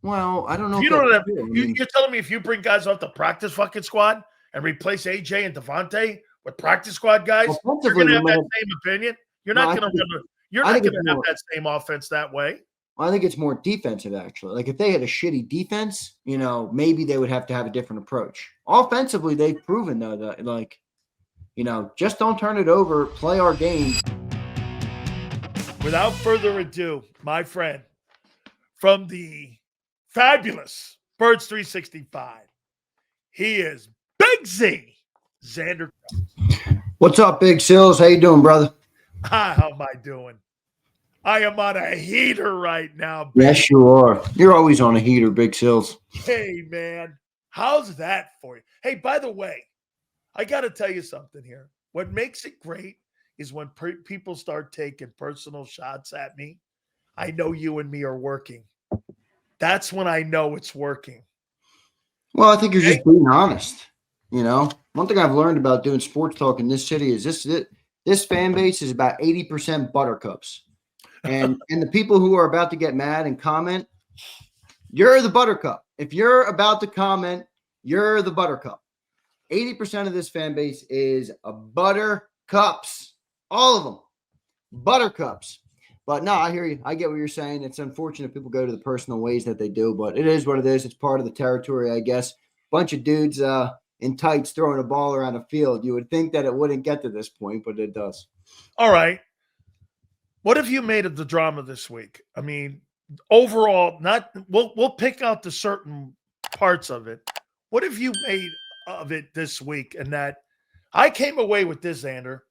Well, I don't know. You don't have. You're telling me if you bring guys off the practice fucking squad and replace AJ and Devontae with practice squad guys, you're going to have that same opinion. You're not going to run. You're not going to have that same offense that way. I think it's more defensive, actually. Like, if they had a shitty defense, maybe they would have to have a different approach. Offensively, they've proven, though, that, just don't turn it over, play our game. Without further ado, my friend, from the fabulous Birds 365, he is Big Z, Zander. What's up, Big Silz? How you doing, brother? How am I doing? I am on a heater right now, baby. Yes, you are. You're always on a heater, Big Silz. Hey, man. How's that for you? Hey, by the way, I got to tell you something here. What makes it great is when people start taking personal shots at me. I know you and me are working. That's when I know it's working. Well, I think you're just being honest. One thing I've learned about doing sports talk in this city is this fan base is about 80% buttercups. And the people who are about to get mad and comment, you're the buttercup. If you're about to comment, you're the buttercup. 80% of this fan base is buttercups. All of them. Buttercups. But no, I hear you. I get what you're saying. It's unfortunate people go to the personal ways that they do, but it is what it is. It's part of the territory, I guess. Bunch of dudes in tights throwing a ball around a field. You would think that it wouldn't get to this point, but it does. All right. What have you made of the drama this week? I mean, overall, we'll pick out the certain parts of it. What have you made of it this week? And that I came away with this, Zander.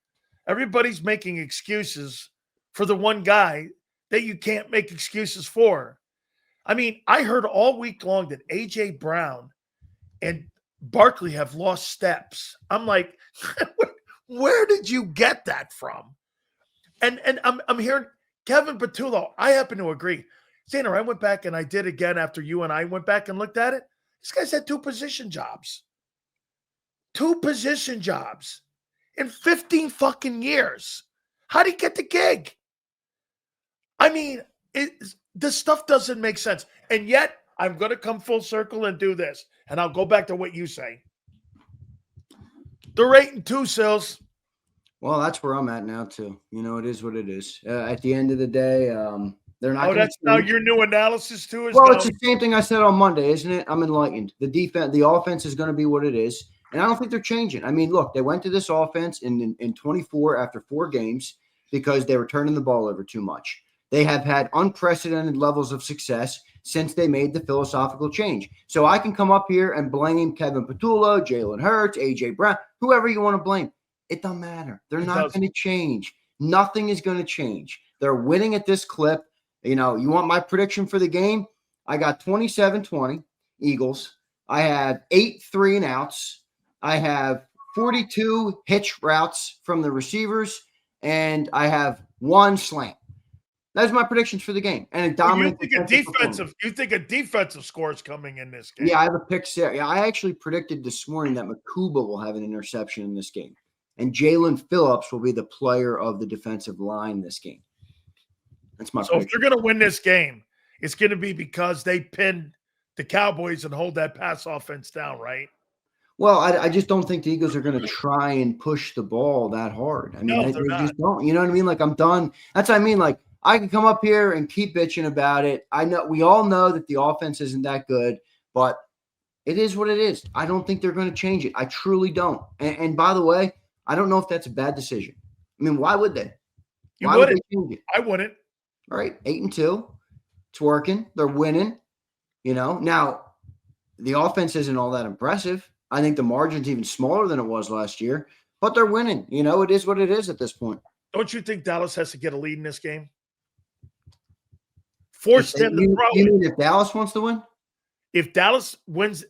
Everybody's making excuses for the one guy that you can't make excuses for. I mean, I heard all week long that A.J. Brown and Barkley have lost steps. I'm like, where did you get that from? And I'm hearing Kevin Patullo. I happen to agree. Zander, I went back and I did again after you and I went back and looked at it. This guy's had 2 position jobs. 2 position jobs in 15 fucking years. How'd he get the gig? I mean, this stuff doesn't make sense. And yet, I'm going to come full circle and do this. And I'll go back to what you say. They're 8-2, Silz. Well, that's where I'm at now, too. It is what it is. At the end of the day, they're not. Oh, that's now your new analysis, too? Well, it's the same thing I said on Monday, isn't it? I'm enlightened. The offense is going to be what it is. And I don't think they're changing. I mean, look, they went to this offense in 24 after 4 games because they were turning the ball over too much. They have had unprecedented levels of success since they made the philosophical change. So I can come up here and blame Kevin Patullo, Jalen Hurts, A.J. Brown, whoever you want to blame. It doesn't matter. They're not going to change. Nothing is going to change. They're winning at this clip. You want my prediction for the game? I got 27-20 Eagles. I have 8 3-and-outs. I have 42 hitch routes from the receivers, and I have 1 slant. That's my predictions for the game. And a dominant. You think a defensive score is coming in this game? Yeah, I have a pick set. Yeah, I actually predicted this morning that Makuba will have an interception in this game. And Jalen Phillips will be the player of the defensive line this game. That's my prediction. If you're going to win this game, it's going to be because they pinned the Cowboys and hold that pass offense down, right? Well, I just don't think the Eagles are going to try and push the ball that hard. I mean, they just don't. You know what I mean? Like, I'm done. That's what I mean. Like, I can come up here and keep bitching about it. I know we all know that the offense isn't that good, but it is what it is. I don't think they're going to change it. I truly don't. And by the way, I don't know if that's a bad decision. I mean, why would they? Why would they change it? I wouldn't. All right, 8-2. It's working. They're winning. Now the offense isn't all that impressive. I think the margin's even smaller than it was last year, but they're winning. It is what it is at this point. Don't you think Dallas has to get a lead in this game? Force them to throw it. You mean if Dallas wants to win? If Dallas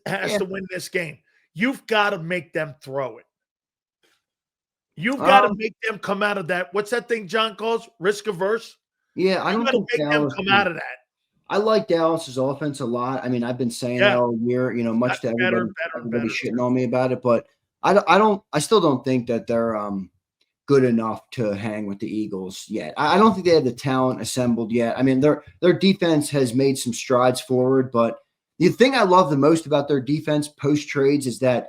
has to win this game, you've got to make them throw it. You've got to make them come out of that. What's that thing John calls risk averse? Yeah, I don't think Dallas them come out of that. I like Dallas's offense a lot. I mean, I've been saying that all year. Much to everybody shitting on me about it, but I still don't think that they're good enough to hang with the Eagles yet. I don't think they have the talent assembled yet. I mean, their defense has made some strides forward, but the thing I love the most about their defense post trades is that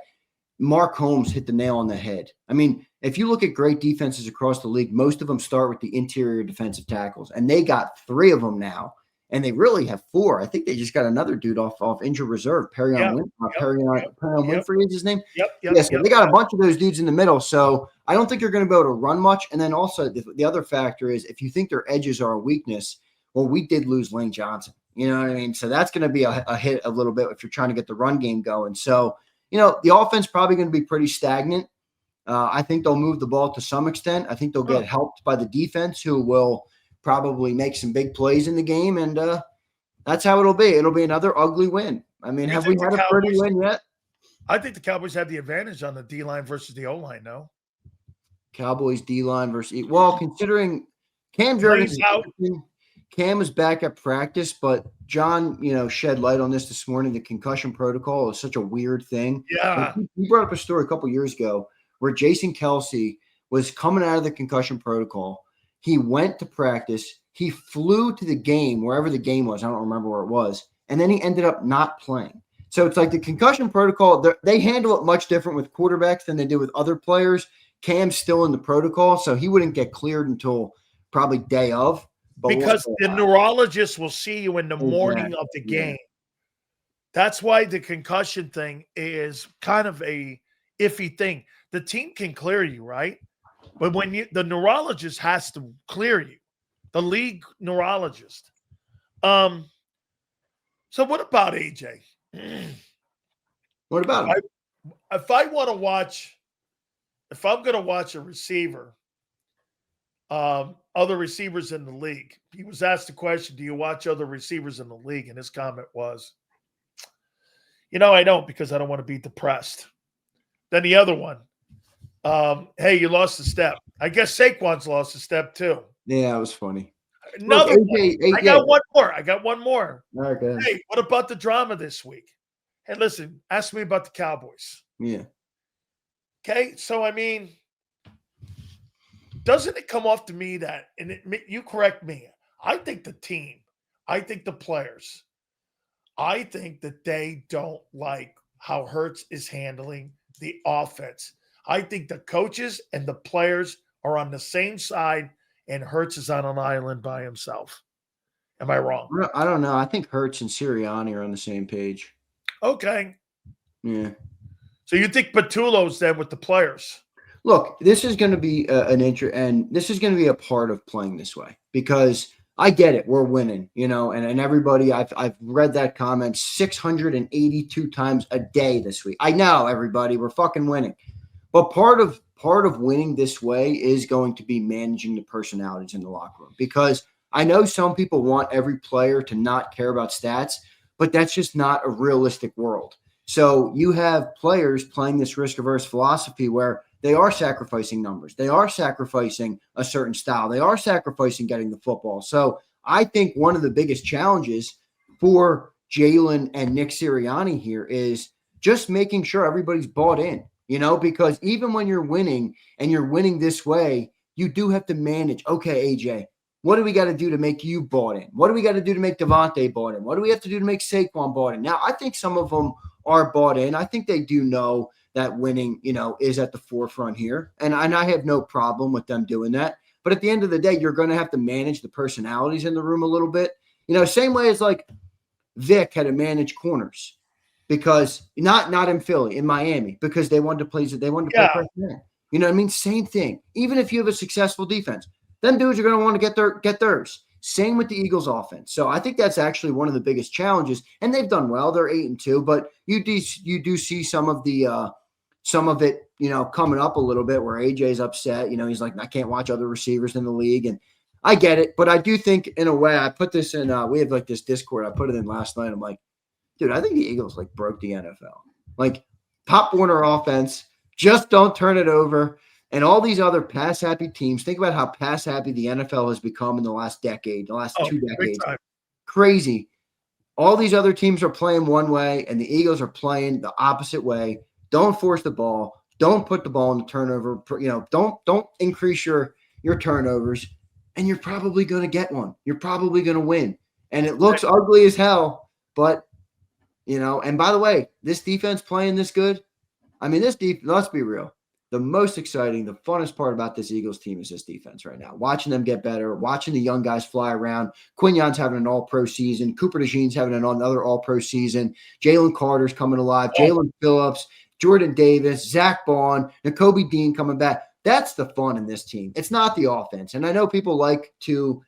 Mark Holmes hit the nail on the head. I mean, if you look at great defenses across the league, most of them start with the interior defensive tackles, and they got 3 of them now, and they really have 4. I think they just got another dude off injured reserve, Perrion Winfrey is his name. So they got a bunch of those dudes in the middle, so I don't think you're going to be able to run much. And then also the other factor is if you think their edges are a weakness, well, we did lose Lane Johnson. You know what I mean? So that's going to be a hit a little bit if you're trying to get the run game going. So, the offense probably going to be pretty stagnant. I think they'll move the ball to some extent. I think they'll get helped by the defense, who will probably make some big plays in the game. And that's how it'll be. It'll be another ugly win. I mean, have we had a pretty win yet? I think the Cowboys have the advantage on the D-line versus the O-line, no? Cowboys D-line versus – well, considering Cam Jordan's out. Cam is back at practice, but John, shed light on this morning. The concussion protocol is such a weird thing. Yeah. He brought up a story a couple years ago where Jason Kelsey was coming out of the concussion protocol. He went to practice. He flew to the game, wherever the game was. I don't remember where it was. And then he ended up not playing. So it's like the concussion protocol, they handle it much different with quarterbacks than they do with other players. Cam's still in the protocol, so he wouldn't get cleared until probably day of. Because the neurologist will see you in the morning of the game. That's why the concussion thing is kind of a iffy thing. The team can clear you, right? But when the neurologist has to clear you, the league neurologist. So what about AJ? What about him? If I'm going to watch a receiver, other receivers in the league. He was asked the question, do you watch other receivers in the league? And his comment was, I don't, because I don't want to be depressed. Then the other one, hey, you lost a step. I guess Saquon's lost a step too. Yeah, it was funny. Another one. I got one more. Okay. Hey, what about the drama this week? Hey, listen, ask me about the Cowboys. Yeah. Okay, so I mean, doesn't it come off to me that, and you correct me, I think the team, I think the players, I think that they don't like how Hurts is handling the offense. I think the coaches and the players are on the same side, and Hurts is on an island by himself. Am I wrong? I don't know. I think Hurts and Sirianni are on the same page. Okay. Yeah. So you think Patullo's then with the players? Look, this is going to be and this is going to be a part of playing this way, because I get it. We're winning, and everybody, I've read that comment 682 times a day this week. I know, everybody, we're fucking winning. But part of winning this way is going to be managing the personalities in the locker room, because I know some people want every player to not care about stats, but that's just not a realistic world. So you have players playing this risk-averse philosophy where they are sacrificing numbers. They are sacrificing a certain style. They are sacrificing getting the football. So I think one of the biggest challenges for Jalen and Nick Sirianni here is just making sure everybody's bought in, because even when you're winning and you're winning this way, you do have to manage. Okay, AJ, what do we got to do to make you bought in? What do we got to do to make Devontae bought in? What do we have to do to make Saquon bought in? Now, I think some of them are bought in. I think they do know that winning, is at the forefront here. And I have no problem with them doing that. But at the end of the day, you're going to have to manage the personalities in the room a little bit. Same way as like Vic had to manage corners, because not in Philly, in Miami, because they wanted to play press man. You know what I mean? Same thing. Even if you have a successful defense, them dudes are going to want to get theirs. Same with the Eagles offense. So I think that's actually one of the biggest challenges. And they've done well. They're 8-2, but you do see some of it, coming up a little bit where AJ's upset. He's like, I can't watch other receivers in the league. And I get it. But I do think, in a way, I put this in, we have like this Discord. I put it in last night. I'm like, dude, I think the Eagles like broke the NFL. Like, Pop Warner offense, just don't turn it over. And all these other pass-happy teams, think about how pass-happy the NFL has become in the last decade, the last 2 decades. Crazy. All these other teams are playing one way, and the Eagles are playing the opposite way. Don't force the ball. Don't put the ball in the turnover. Don't increase your turnovers, and you're probably going to get one. You're probably going to win. And it looks ugly as hell, but and by the way, this defense playing this good. I mean, let's be real. The most exciting, the funnest part about this Eagles team is this defense right now. Watching them get better, watching the young guys fly around. Quinyon's having an all-pro season. Cooper DeJean's having another all-pro season. Jalen Carter's coming alive. Jalen Phillips, Jordan Davis, Zach Bond, Nakobe Dean coming back. That's the fun in this team. It's not the offense. And I know people like to,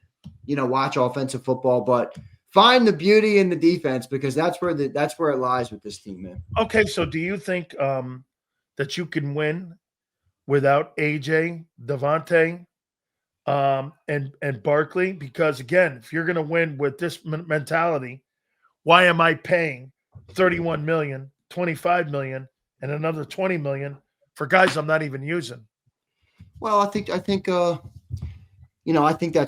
watch offensive football, but find the beauty in the defense because that's where it lies with this team, man. Okay, so do you think that you can win without AJ, Devontae, and Barkley? Because again, if you're going to win with this mentality, why am I paying $31 million, $25 million, and another $20 million for guys I'm not even using? Well, I think that's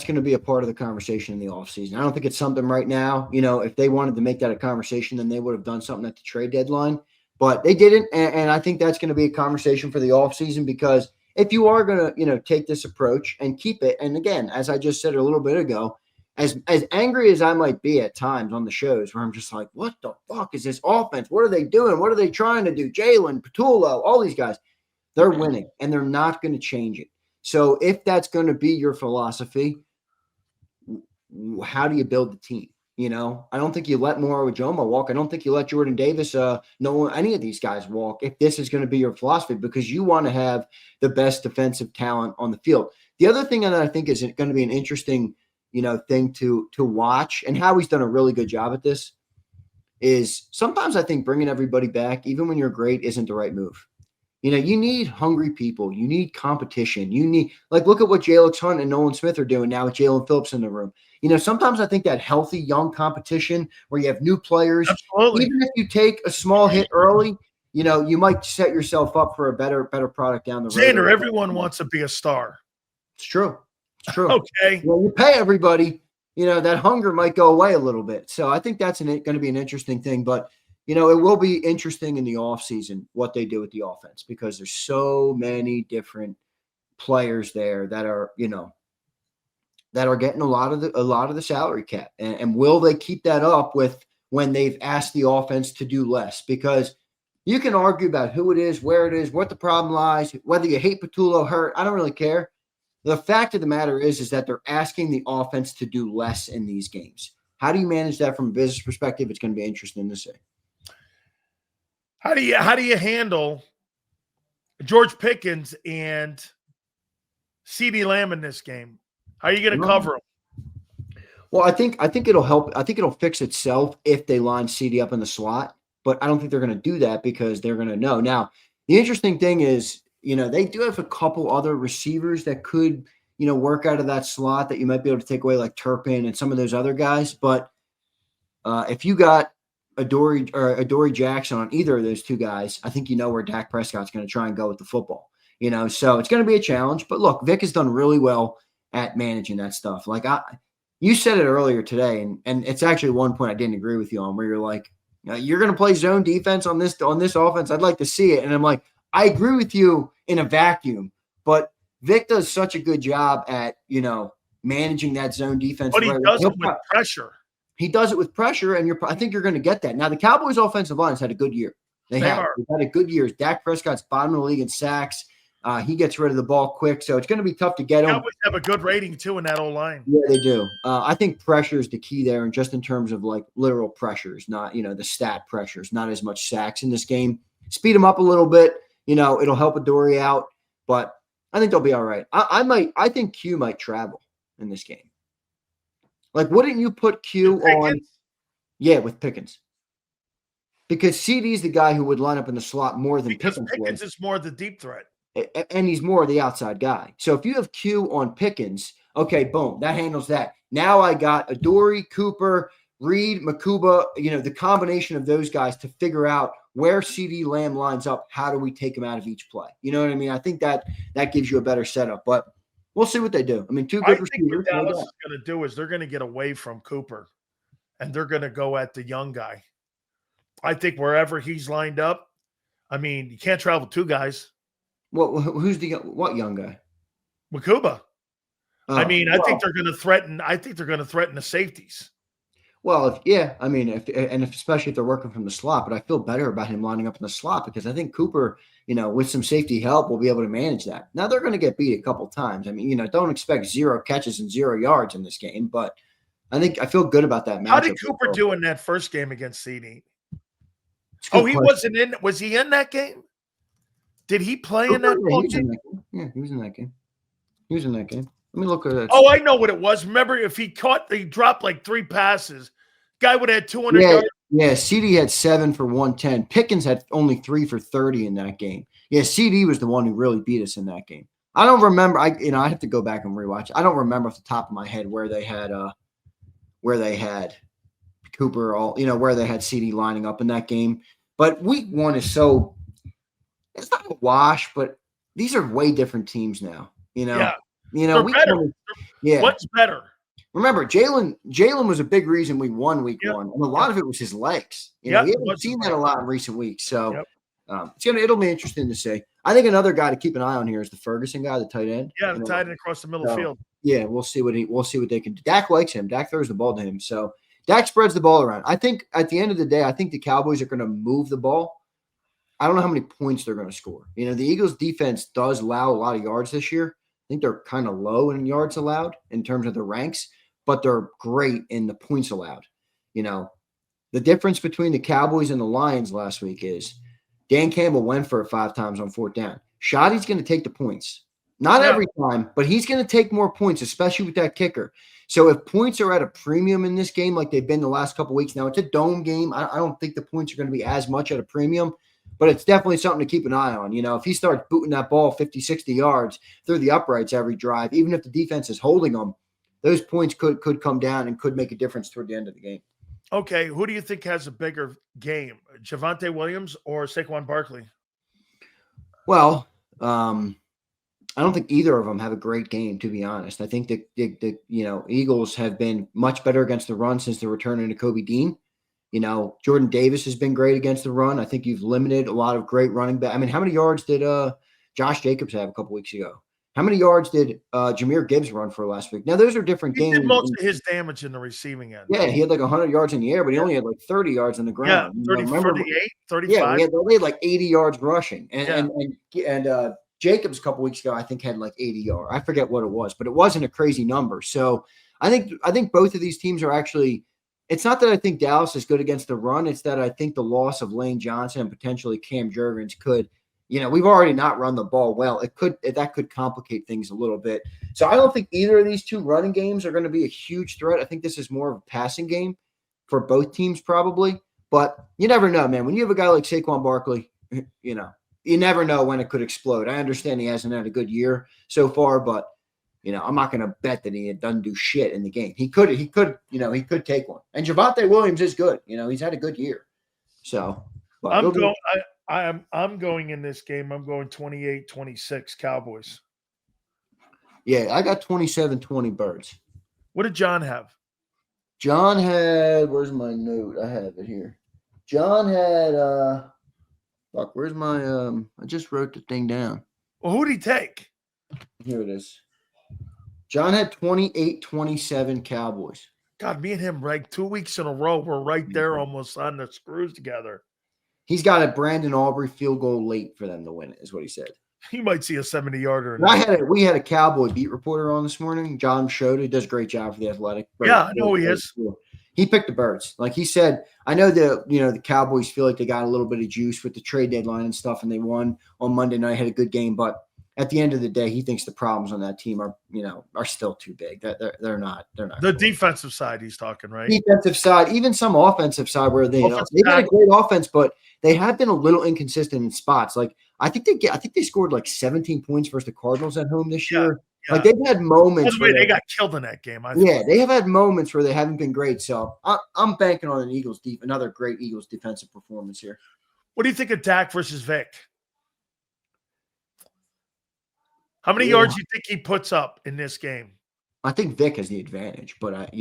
going to be a part of the conversation in the offseason. I don't think it's something right now. If they wanted to make that a conversation, then they would have done something at the trade deadline. But they didn't, and I think that's going to be a conversation for the offseason because if you are going to, take this approach and keep it, and again, as I just said a little bit ago, as angry as I might be at times on the shows where I'm just like, what the fuck is this offense? What are they doing? What are they trying to do? Jalen, Patullo, all these guys, they're winning, and they're not going to change it. So if that's going to be your philosophy, how do you build the team? I don't think you let Moro Ujoma walk. I don't think you let Jordan Davis, any of these guys walk if this is going to be your philosophy because you want to have the best defensive talent on the field. The other thing that I think is going to be an interesting, thing to watch, and Howie's done a really good job at this, is sometimes I think bringing everybody back, even when you're great, isn't the right move. You need hungry people. You need competition. You need, look at what Jalix Hunt and Nolan Smith are doing now with Jalen Phillips in the room. Sometimes I think that healthy young competition where you have new players, absolutely, even if you take a small hit early, you might set yourself up for a better product down the road. Xander, everyone wants to be a star. It's true. It's true. Okay. When you pay everybody, that hunger might go away a little bit. So I think that's going to be an interesting thing. But it will be interesting in the offseason what they do with the offense because there's so many different players there that are, that are getting a lot of the salary cap. And will they keep that up with when they've asked the offense to do less? Because you can argue about who it is, where it is, what the problem lies, whether you hate Patullo, Hurt. I don't really care. The fact of the matter is that they're asking the offense to do less in these games. How do you manage that from a business perspective? It's going to be interesting to see. How do you handle George Pickens and CeeDee Lamb in this game? How are you going to cover them? Well, I think it'll help. I think it'll fix itself if they line CeeDee up in the slot, but I don't think they're going to do that because they're going to know. Now, the interesting thing is, they do have a couple other receivers that could, work out of that slot that you might be able to take away, like Turpin and some of those other guys. But if you got Adoree Jackson on either of those two guys, I think where Dak Prescott's going to try and go with the football. So it's going to be a challenge. But look, Vic has done really well at managing that stuff. You said it earlier today, and it's actually one point I didn't agree with you on, where you're like, you're going to play zone defense on this offense. I'd like to see it. And I'm like, I agree with you in a vacuum, but Vic does such a good job at, managing that zone defense. But he does it with pressure. He does it with pressure, and I think you're going to get that. Now, the Cowboys' offensive line has had a good year. They've had a good year. Dak Prescott's bottom of the league in sacks. He gets rid of the ball quick, so it's going to be tough to get him. Cowboys have a good rating, too, in that O-line. Yeah, they do. I think pressure is the key there, and just in terms of, literal pressures, not, the stat pressures, not as much sacks in this game. Speed them up a little bit. It'll help Adoree out, but I think they'll be all right. I think Q might travel in this game. Wouldn't you put Q on? Yeah, with Pickens. Because CD's the guy who would line up in the slot more than Pickens. Pickens is more the deep threat. And he's more the outside guy. So if you have Q on Pickens, okay, boom, that handles that. Now I got Adoree, Cooper, Reed, Makuba, the combination of those guys to figure out where CeeDee Lamb lines up. How do we take him out of each play? You know what I mean? I think that gives you a better setup, but we'll see what they do. I mean, two good receivers. What Dallas is going to do is they're going to get away from Cooper, and they're going to go at the young guy. I think wherever he's lined up, I mean, you can't travel two guys. Who's what young guy? Makuba. I mean, I think well, they're going to threaten. I think they're going to threaten the safeties. Well, I mean, especially if they're working from the slot, but I feel better about him lining up in the slot because I think Cooper, with some safety help, will be able to manage that. Now they're going to get beat a couple times. I mean, don't expect 0 catches and 0 yards in this game, but I feel good about that matchup. How did Cooper do in that first game against CD? Oh, he wasn't in. Was he in that game? Did he play in that game? Yeah, he was in that game. He was in that game. Let me look at that. Oh, I know what it was. Remember, if he dropped like 3 passes, guy would have had 200 yards. Yeah, CD had 7 for 110. Pickens had only 3 for 30 in that game. Yeah, CD was the one who really beat us in that game. I don't remember. I have to go back and rewatch. I don't remember off the top of my head where they had Cooper where they had CD lining up in that game. But week 1 is so it's not a wash, but these are way different teams now. Yeah. They're better. What's better? Remember, Jalen was a big reason we won week 1, and a lot of it was his legs. We haven't seen that a lot in recent weeks, so it'll be interesting to see. I think another guy to keep an eye on here is the Ferguson guy, the tight end. Yeah, the tight end across the middle field. Yeah, we'll see what they can do. Dak likes him. Dak throws the ball to him, so Dak spreads the ball around. I think at the end of the day, I think the Cowboys are going to move the ball. I don't know how many points they're going to score. The Eagles' defense does allow a lot of yards this year. I think they're kind of low in yards allowed in terms of the ranks, but they're great in the points allowed. The difference between the Cowboys and the Lions last week is Dan Campbell went for it 5 times on 4th down. Shoddy's going to take the points. Not every time, but he's going to take more points, especially with that kicker. So if points are at a premium in this game like they've been the last couple of weeks, now it's a dome game. I don't think the points are going to be as much at a premium, but it's definitely something to keep an eye on. If he starts booting that ball 50, 60 yards through the uprights every drive, even if the defense is holding them, those points could come down and could make a difference toward the end of the game. Okay, who do you think has a bigger game, Javonte Williams or Saquon Barkley? Well, I don't think either of them have a great game, to be honest. I think the Eagles have been much better against the run since the return to Kobe Dean. Jordan Davis has been great against the run. I think you've limited a lot of great running back. I mean, how many yards did Josh Jacobs have a couple weeks ago? How many yards did Jahmyr Gibbs run for last week? Now, those are different games. He did most of his damage in the receiving end. Yeah, he had like 100 yards in the air, but he only had like 30 yards on the ground. Yeah, 38, 35. Yeah, they had like 80 yards rushing. And Jacobs a couple weeks ago, I think, had like 80 yards. I forget what it was, but it wasn't a crazy number. So I think both of these teams are actually – it's not that I think Dallas is good against the run. It's that I think the loss of Lane Johnson and potentially Cam Jurgens could – we've already not run the ball well. That could complicate things a little bit. So I don't think either of these 2 running games are going to be a huge threat. I think this is more of a passing game for both teams probably. But you never know, man. When you have a guy like Saquon Barkley, you never know when it could explode. I understand he hasn't had a good year so far, but I'm not going to bet that he doesn't do shit in the game. He could take one. And Javonte Williams is good. He's had a good year. So I'm going in this game. I'm going 28-26 Cowboys. Yeah, I got 27-20 Birds. What did John have? John had, where's my note? I have it here. John had, where's my, I just wrote the thing down. Well, who did he take? Here it is. John had 28-27 Cowboys. God, me and him, right? 2 weeks in a row, we're right there almost on the screws together. He's got a Brandon Aubrey field goal late for them to win it, is what he said. He might see a 70-yarder. We had a Cowboy beat reporter on this morning, John Schroeder. He does a great job for the Athletic. Yeah, I know he is. He picked the Birds. Like he said, I know the Cowboys feel like they got a little bit of juice with the trade deadline and stuff, and they won on Monday night, had a good game. But at the end of the day, he thinks the problems on that team are still too big. They're not. The defensive side he's talking, right? Defensive side, even some offensive side where they've got a great offense, but they have been a little inconsistent in spots. Like I think they scored like 17 points versus the Cardinals at home this year. Yeah. Like they've had moments. By the way, they got killed in that game. They have had moments where they haven't been great. So I'm banking on another great Eagles defensive performance here. What do you think of Dak versus Vic? How many yards do you think he puts up in this game? I think Vic has the advantage, but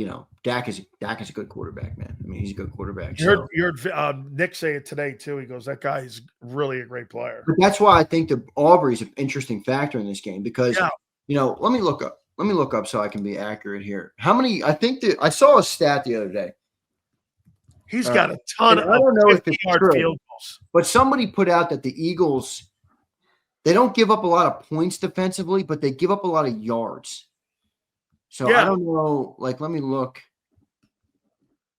Dak is a good quarterback, man. I mean, he's a good quarterback. You heard Nick say it today too. He goes, "That guy is really a great player." But that's why I think the Aubrey is an interesting factor in this game because let me look up so I can be accurate here. How many? I think that I saw a stat the other day. He's got a ton of I don't know if it's true, field goals. but somebody put out that the Eagles, they don't give up a lot of points defensively, but they give up a lot of yards. So I don't know. Like, let me look.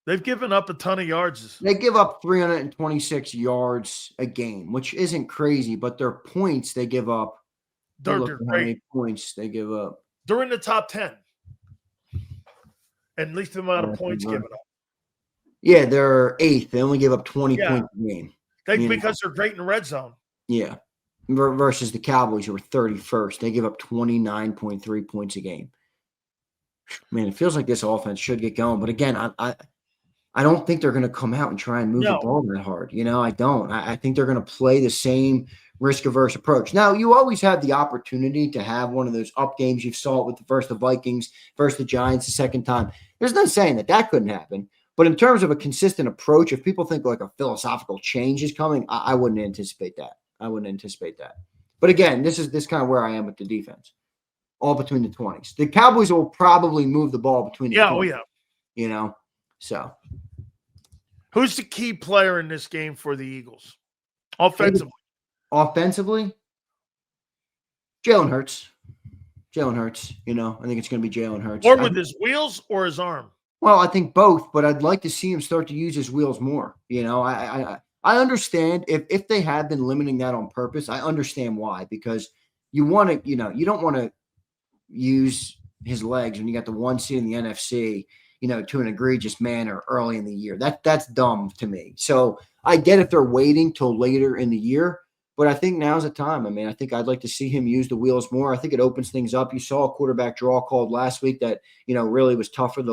They've given up a ton of yards. They give up 326 yards a game, which isn't crazy, but their points they give up. They're how many points they give up. They're in the top 10. At least the amount of points given up. Yeah, they're 8th. They only give up 20 points a game. Because they're great in the red zone. Yeah. Versus the Cowboys, who are 31st. They give up 29.3 points a game. Man, it feels like this offense should get going. But again, I don't think they're going to come out and try and move the ball that hard. I don't. I think they're going to play the same risk-averse approach. Now, you always have the opportunity to have one of those up games. You saw it with the Vikings, versus the Giants the second time. There's no saying that couldn't happen. But in terms of a consistent approach, if people think like a philosophical change is coming, I wouldn't anticipate that. But again, this is kind of where I am with the defense. All between the 20s. The Cowboys will probably move the ball between the 20s. So. Who's the key player in this game for the Eagles? Offensively, Jalen Hurts. I think it's going to be Jalen Hurts. Or with his wheels or his arm? Well, I think both, but I'd like to see him start to use his wheels more. I understand if they have been limiting that on purpose. I understand why, because you want to, you don't want to use his legs when you got the 1 seed in the NFC, to an egregious manner early in the year. That's dumb to me. So I get if they're waiting till later in the year, but I think now's the time. I mean, I think I'd like to see him use the wheels more. I think it opens things up. You saw a quarterback draw called last week that, really was tough for the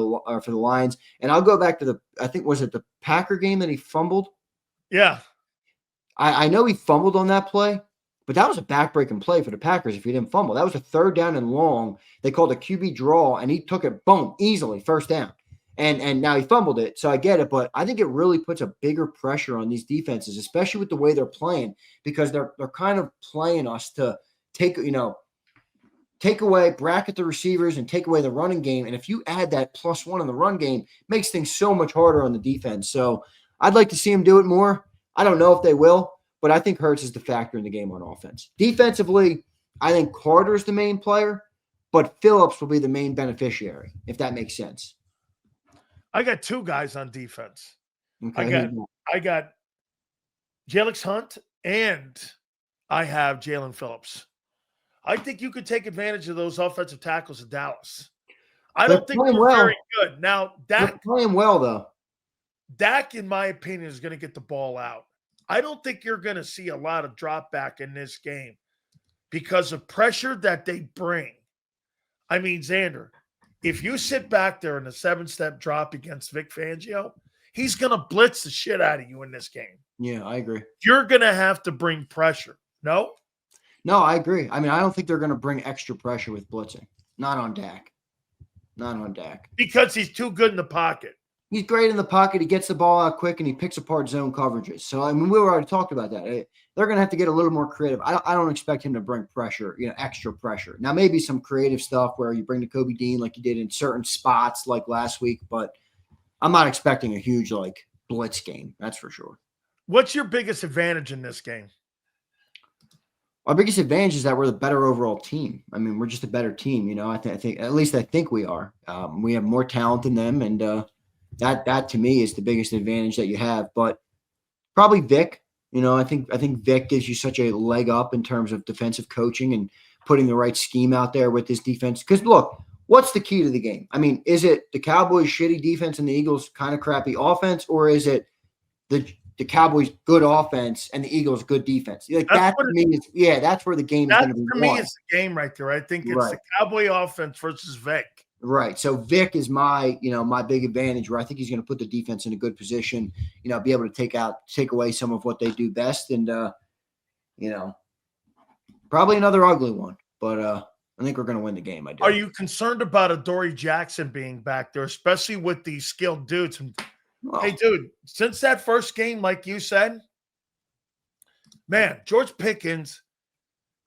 Lions. And I'll go back to I think, was it the Packer game that he fumbled? Yeah. I know he fumbled on that play, but that was a backbreaking play for the Packers if he didn't fumble. That was a 3rd down and long. They called a QB draw, and he took it, boom, easily, 1st down. And now he fumbled it, so I get it. But I think it really puts a bigger pressure on these defenses, especially with the way they're playing, because they're kind of playing us to take away, bracket the receivers and take away the running game. And if you add that +1 in the run game, it makes things so much harder on the defense. So I'd like to see him do it more. I don't know if they will, but I think Hurts is the factor in the game on offense. Defensively, I think Carter's the main player, but Phillips will be the main beneficiary, if that makes sense. I got 2 guys on defense. Okay. I got Jelix Hunt and I have Jalen Phillips. I think you could take advantage of those offensive tackles in Dallas. I don't think they're very good. Now, Dak they're playing well, though. Dak, in my opinion, is going to get the ball out. I don't think you're going to see a lot of drop back in this game because of pressure that they bring. I mean, Zander, if you sit back there in a 7-step drop against Vic Fangio, he's going to blitz the shit out of you in this game. Yeah, I agree. You're going to have to bring pressure. No, I agree. I mean, I don't think they're going to bring extra pressure with blitzing. Not on Dak. Because he's too good in the pocket. He's great in the pocket. He gets the ball out quick, and he picks apart zone coverages. So, I mean, we already talked about that. They're going to have to get a little more creative. I don't expect him to bring pressure, extra pressure. Now, maybe some creative stuff where you bring the Kobe Dean like you did in certain spots like last week, but I'm not expecting a huge, blitz game. That's for sure. What's your biggest advantage in this game? Our biggest advantage is that we're the better overall team. I mean, we're just a better team. I think we are. We have more talent than them, and that to me is the biggest advantage that you have. But probably Vic. I think Vic gives you such a leg up in terms of defensive coaching and putting the right scheme out there with this defense. Because look, what's the key to the game? I mean, is it the Cowboys' shitty defense and the Eagles' kind of crappy offense, or is it the Cowboys' good offense and the Eagles' good defense? That's where the game is going to be. For me, it's the game right there. I think it's the Cowboy offense versus Vic. Right. So Vic is my big advantage, where I think he's going to put the defense in a good position, be able to take away some of what they do best. And, probably another ugly one, but I think we're going to win the game. I do. Are you concerned about Adoree Jackson being back there, especially with these skilled dudes? Well, hey, dude, since that first game, like you said, man, George Pickens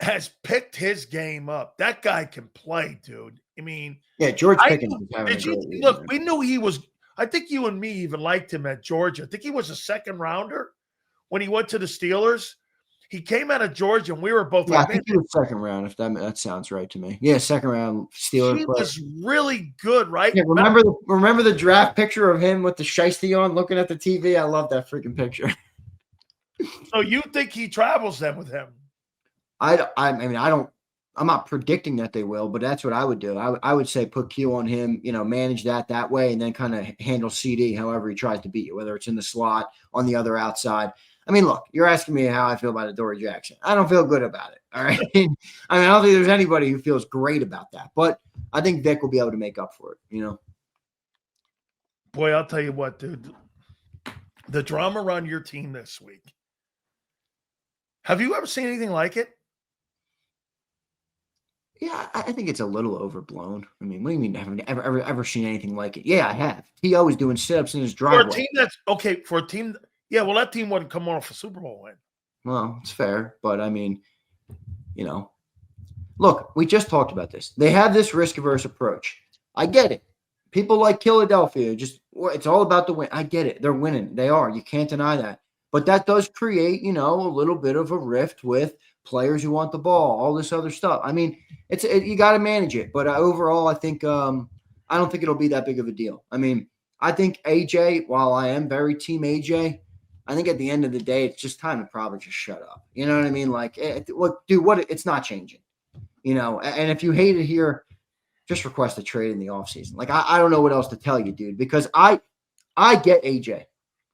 has picked his game up. That guy can play, dude. I mean, yeah, George Pickens is having a great year. Look, we knew he was. I think you and me even liked him at Georgia. I think he was a second rounder when he went to the Steelers. He came out of Georgia, and we were both I think he was second round, if that sounds right to me. Yeah, second round Steelers. He was really good, right? Yeah, remember the draft picture of him with the shiesty on looking at the TV? I love that freaking picture. So you think he travels then with him? I'm not predicting that they will, but that's what I would do. I would say put Q on him, manage that way, and then kind of handle CD however he tries to beat you, whether it's in the slot, on the other outside. I mean, look, you're asking me how I feel about Adoree Jackson. I don't feel good about it, all right? I don't think there's anybody who feels great about that, but I think Vic will be able to make up for it, Boy, I'll tell you what, dude. The drama around your team this week. Have you ever seen anything like it? Yeah, I think it's a little overblown. I mean, what do you mean haven't ever seen anything like it? Yeah, I have. T.O. was doing sit-ups in his driveway. For a team that's okay, for a team, yeah, well, that team wouldn't come off a Super Bowl win. Well, it's fair, but I mean, look, we just talked about this. They have this risk-averse approach. I get it. People like Philadelphia, it's all about the win. I get it. They're winning. They are. You can't deny that. But that does create, a little bit of a rift with players who want the ball, all this other stuff. I mean, you got to manage it. But overall, I think I don't think it'll be that big of a deal. I mean, I think AJ, while I am very team AJ, I think at the end of the day, it's just time to probably just shut up. You know what I mean? Like, it's not changing. And if you hate it here, just request a trade in the offseason. Like, I don't know what else to tell you, dude, because I get AJ.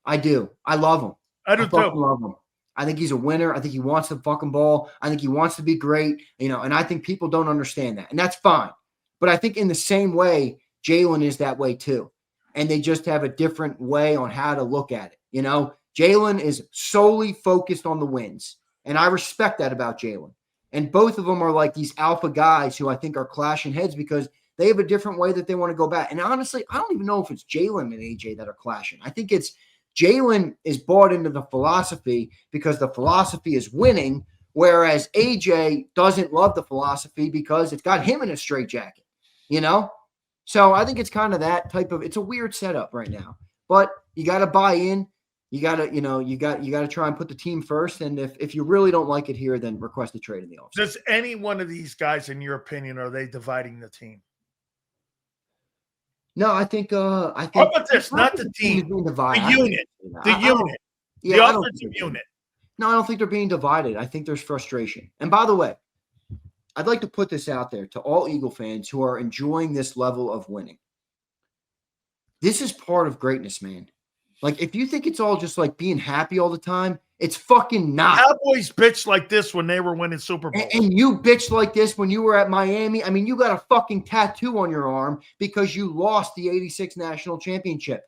I do. I love him. I do too. Love him. I think he's a winner. I think he wants the fucking ball. I think he wants to be great, and I think people don't understand that, and that's fine. But I think in the same way, Jalen is that way too, and they just have a different way on how to look at it. Jalen is solely focused on the wins, and I respect that about Jalen. And both of them are like these alpha guys who I think are clashing heads because they have a different way that they want to go back. And honestly, I don't even know if it's Jalen and AJ that are clashing. I think it's Jalen is bought into the philosophy because the philosophy is winning, whereas AJ doesn't love the philosophy because it's got him in a straitjacket, So I think it's kind of that type of, it's a weird setup right now, but you got to buy in. You got to, you got to try and put the team first. And if you really don't like it here, then request a trade in the offseason. Does any one of these guys, in your opinion, are they dividing the team? No, I think. How about this? Not the team, the unit, the offensive unit. No, I don't think they're being divided. I think there's frustration. And by the way, I'd like to put this out there to all Eagle fans who are enjoying this level of winning. This is part of greatness, man. Like, if you think it's all just like being happy all the time, it's fucking not. Cowboys bitched like this when they were winning Super Bowls. And you bitched like this when you were at Miami. I mean, you got a fucking tattoo on your arm because you lost the 86 national championship.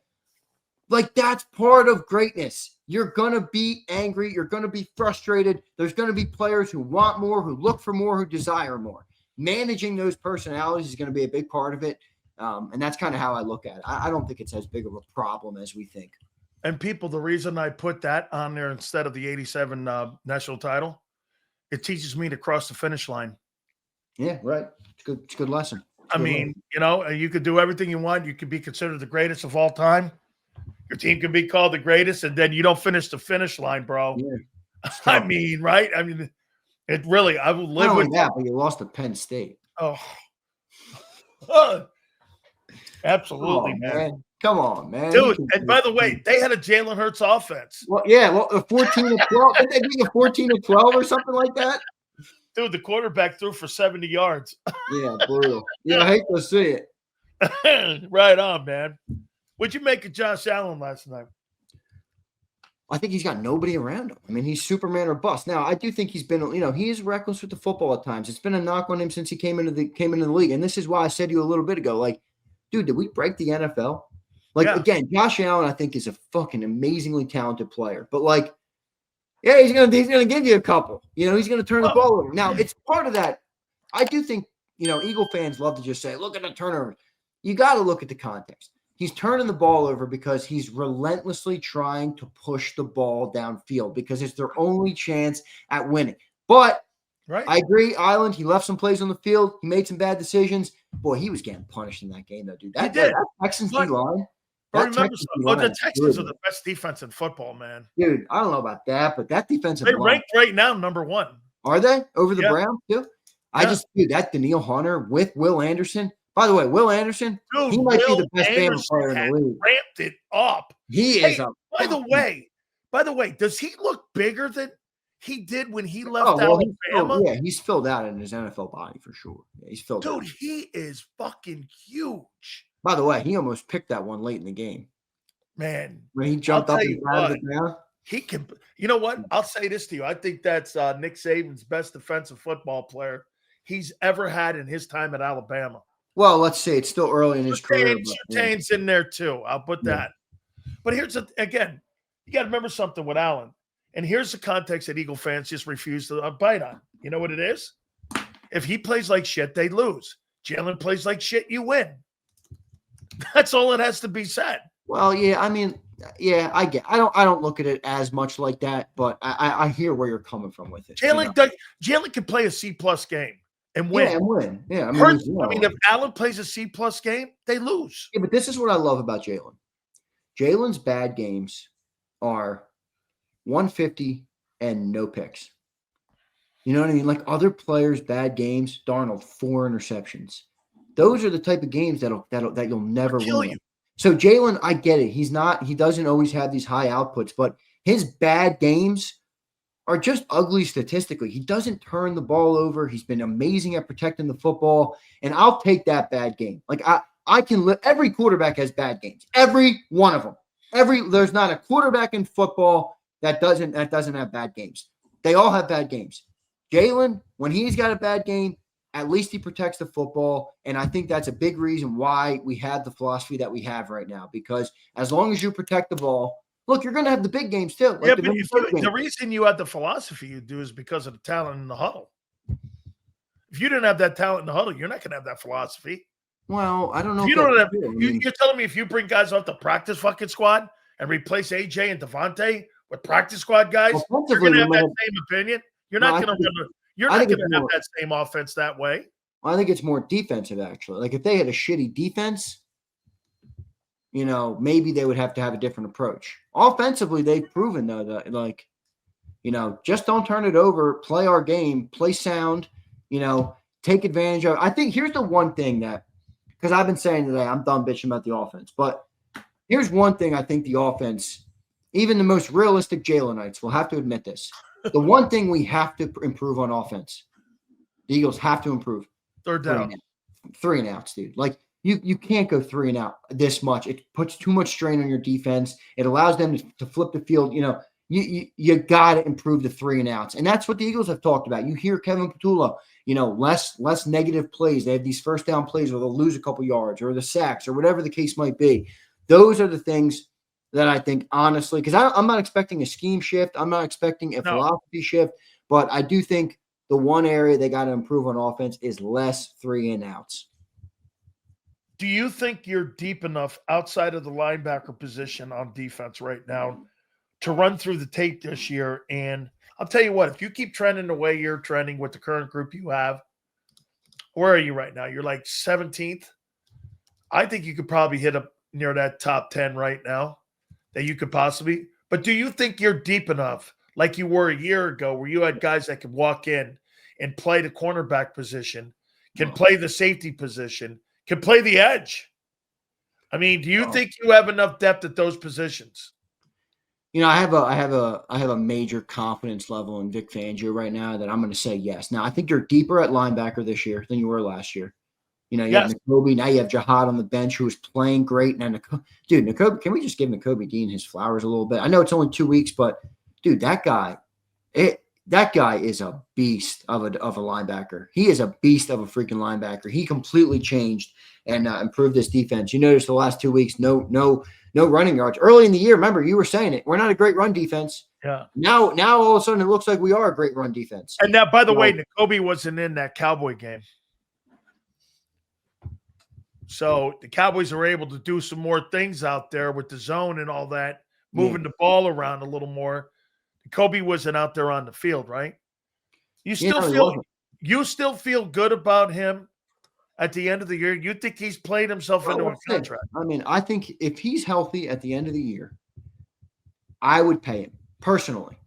Like, that's part of greatness. You're going to be angry. You're going to be frustrated. There's going to be players who want more, who look for more, who desire more. Managing those personalities is going to be a big part of it. And that's kind of how I look at it. I don't think it's as big of a problem as we think. And people, the reason I put that on there instead of the 87 national title, it teaches me to cross the finish line. Yeah, right. It's a good lesson. I mean, you could do everything you want. You could be considered the greatest of all time. Your team could be called the greatest, and then you don't finish the finish line, bro. Yeah, I mean, right? I mean, it really, I will live with that, but you lost to Penn State. Oh. Absolutely, man. Come on, man. Dude, and by the way, they had a Jalen Hurts offense. Well, yeah, a 14 to 12. Didn't they be a 14 to 12 or something like that? Dude, the quarterback threw for 70 yards. Yeah, brutal. Yeah, I hate to see it. Right on, man. What'd you make of Josh Allen last night? I think he's got nobody around him. I mean, he's Superman or bust. Now, I do think he's been, he is reckless with the football at times. It's been a knock on him since he came into the league. And this is why I said to you a little bit ago, like, dude, did we break the NFL? Like, again, Josh Allen, I think, is a fucking amazingly talented player. But, like, yeah, he's gonna give you a couple. He's gonna turn the ball over. Now, it's part of that. I do think, Eagle fans love to just say, look at the turnover. You got to look at the context. He's turning the ball over because he's relentlessly trying to push the ball downfield because it's their only chance at winning. But right. I agree, Island, he left some plays on the field. He made some bad decisions. Boy, he was getting punished in that game, though, dude. That Texans D-line. The Texans are the best defense in football, man. Dude, I don't know about that, but that defensive line. They ranked right now number 1. Are they? Over the Browns, too? That Danielle Hunter with Will Anderson. By the way, Will Anderson, he might be the best Bama player in the league. Ramped it up. He is. By the way, does he look bigger than he did when he left Alabama? He's filled out in his NFL body for sure. Yeah, he's filled out. Dude, he is fucking huge. By the way, he almost picked that one late in the game. Man. When he jumped up and grabbed the ground. He can – you know what? I'll say this to you. I think that's Nick Saban's best defensive football player he's ever had in his time at Alabama. Well, let's see. It's still early in his career. Surtain's in there too. I'll put that. But again, you got to remember something with Allen. And here's the context that Eagle fans just refuse to bite on. You know what it is? If he plays like shit, they lose. Jalen plays like shit, you win. That's all it has to be said. Well, yeah, I mean, yeah, I don't look at it as much like that, but I hear where you're coming from with it. Jalen can play a C+ game and win. Yeah, and win. Yeah, I mean, if Allen plays a C+ game, they lose. Yeah, but this is what I love about Jalen. Jalen's bad games are 150 and no picks. You know what I mean? Like other players' bad games, Darnold 4 interceptions. Those are the type of games that you'll never win. So Jalen, I get it. He doesn't always have these high outputs, but his bad games are just ugly statistically. He doesn't turn the ball over. He's been amazing at protecting the football, and I'll take that bad game. Like I can live. Every quarterback has bad games. Every one of them. There's not a quarterback in football that doesn't have bad games. They all have bad games. Jalen, when he's got a bad game, at least he protects the football, and I think that's a big reason why we have the philosophy that we have right now, because as long as you protect the ball, look, you're going to have the big games too. Like the reason you had the philosophy you do is because of the talent in the huddle. If you didn't have that talent in the huddle, you're not going to have that philosophy. Well, I don't know. You're telling me if you bring guys off the practice fucking squad and replace AJ and Devontae with practice squad guys, you're going to have that same opinion? You're not going to run You're not going to have that same offense that way. I think it's more defensive, actually. Like if they had a shitty defense, maybe they would have to have a different approach. Offensively, they've proven, though, that, just don't turn it over, play our game, play sound, take advantage of it. I think here's the one thing that, because I've been saying today, I'm done bitching about the offense, but here's one thing I think the offense, even the most realistic Jalenites will have to admit this. The one thing we have to improve on offense, the Eagles have to improve. Third down. 3 and outs, dude. Like you can't go 3 and out this much. It puts too much strain on your defense. It allows them to flip the field. You got to improve the 3 and outs. And that's what the Eagles have talked about. You hear Kevin Petula, less negative plays. They have these first down plays where they'll lose a couple yards or the sacks or whatever the case might be. Those are the things that I think, honestly, because I'm not expecting a scheme shift. I'm not expecting a philosophy shift. But I do think the one area they got to improve on offense is less 3 and outs. Do you think you're deep enough outside of the linebacker position on defense right now to run through the tape this year? And I'll tell you what, if you keep trending the way you're trending with the current group you have, where are you right now? You're like 17th. I think you could probably hit up near that top 10 right now. That you could possibly, but do you think you're deep enough like you were a year ago where you had guys that could walk in and play the cornerback position, can play the safety position, can play the edge? I mean, do you think you have enough depth at those positions? I have a major confidence level in Vic Fangio right now that I'm going to say yes. Now, I think you're deeper at linebacker this year than you were last year. You have Nakobe. Now you have Jihad on the bench who is playing great. Now, Nakobe, can we just give Nakobe Dean his flowers a little bit? I know it's only 2 weeks, but dude, that guy is a beast of a linebacker. He is a beast of a freaking linebacker. He completely changed and improved this defense. You notice the last 2 weeks, no running yards. Early in the year, remember you were saying it. We're not a great run defense. Yeah. Now all of a sudden it looks like we are a great run defense. And now, by the way, Nakobe wasn't in that Cowboy game. So the Cowboys are able to do some more things out there with the zone and all that, moving the ball around a little more. Kobe wasn't out there on the field, right? You still feel good about him at the end of the year? You think he's played himself into a contract? I mean, I think if he's healthy at the end of the year, I would pay him personally.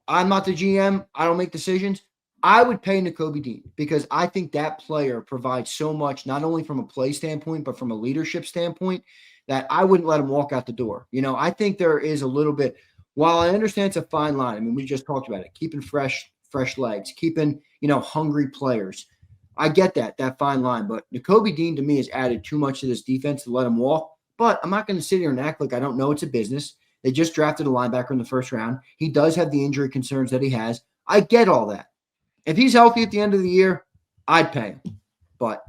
I'm not the GM. I don't make decisions. I would pay Nakobe Dean because I think that player provides so much, not only from a play standpoint, but from a leadership standpoint, that I wouldn't let him walk out the door. I think there is a little bit, while I understand it's a fine line. I mean, we just talked about it, keeping fresh legs, keeping, hungry players. I get that fine line, but Nakobe Dean to me has added too much to this defense to let him walk. But I'm not going to sit here and act like I don't know it's a business. They just drafted a linebacker in the first round. He does have the injury concerns that he has. I get all that. If he's healthy at the end of the year, I'd pay him. But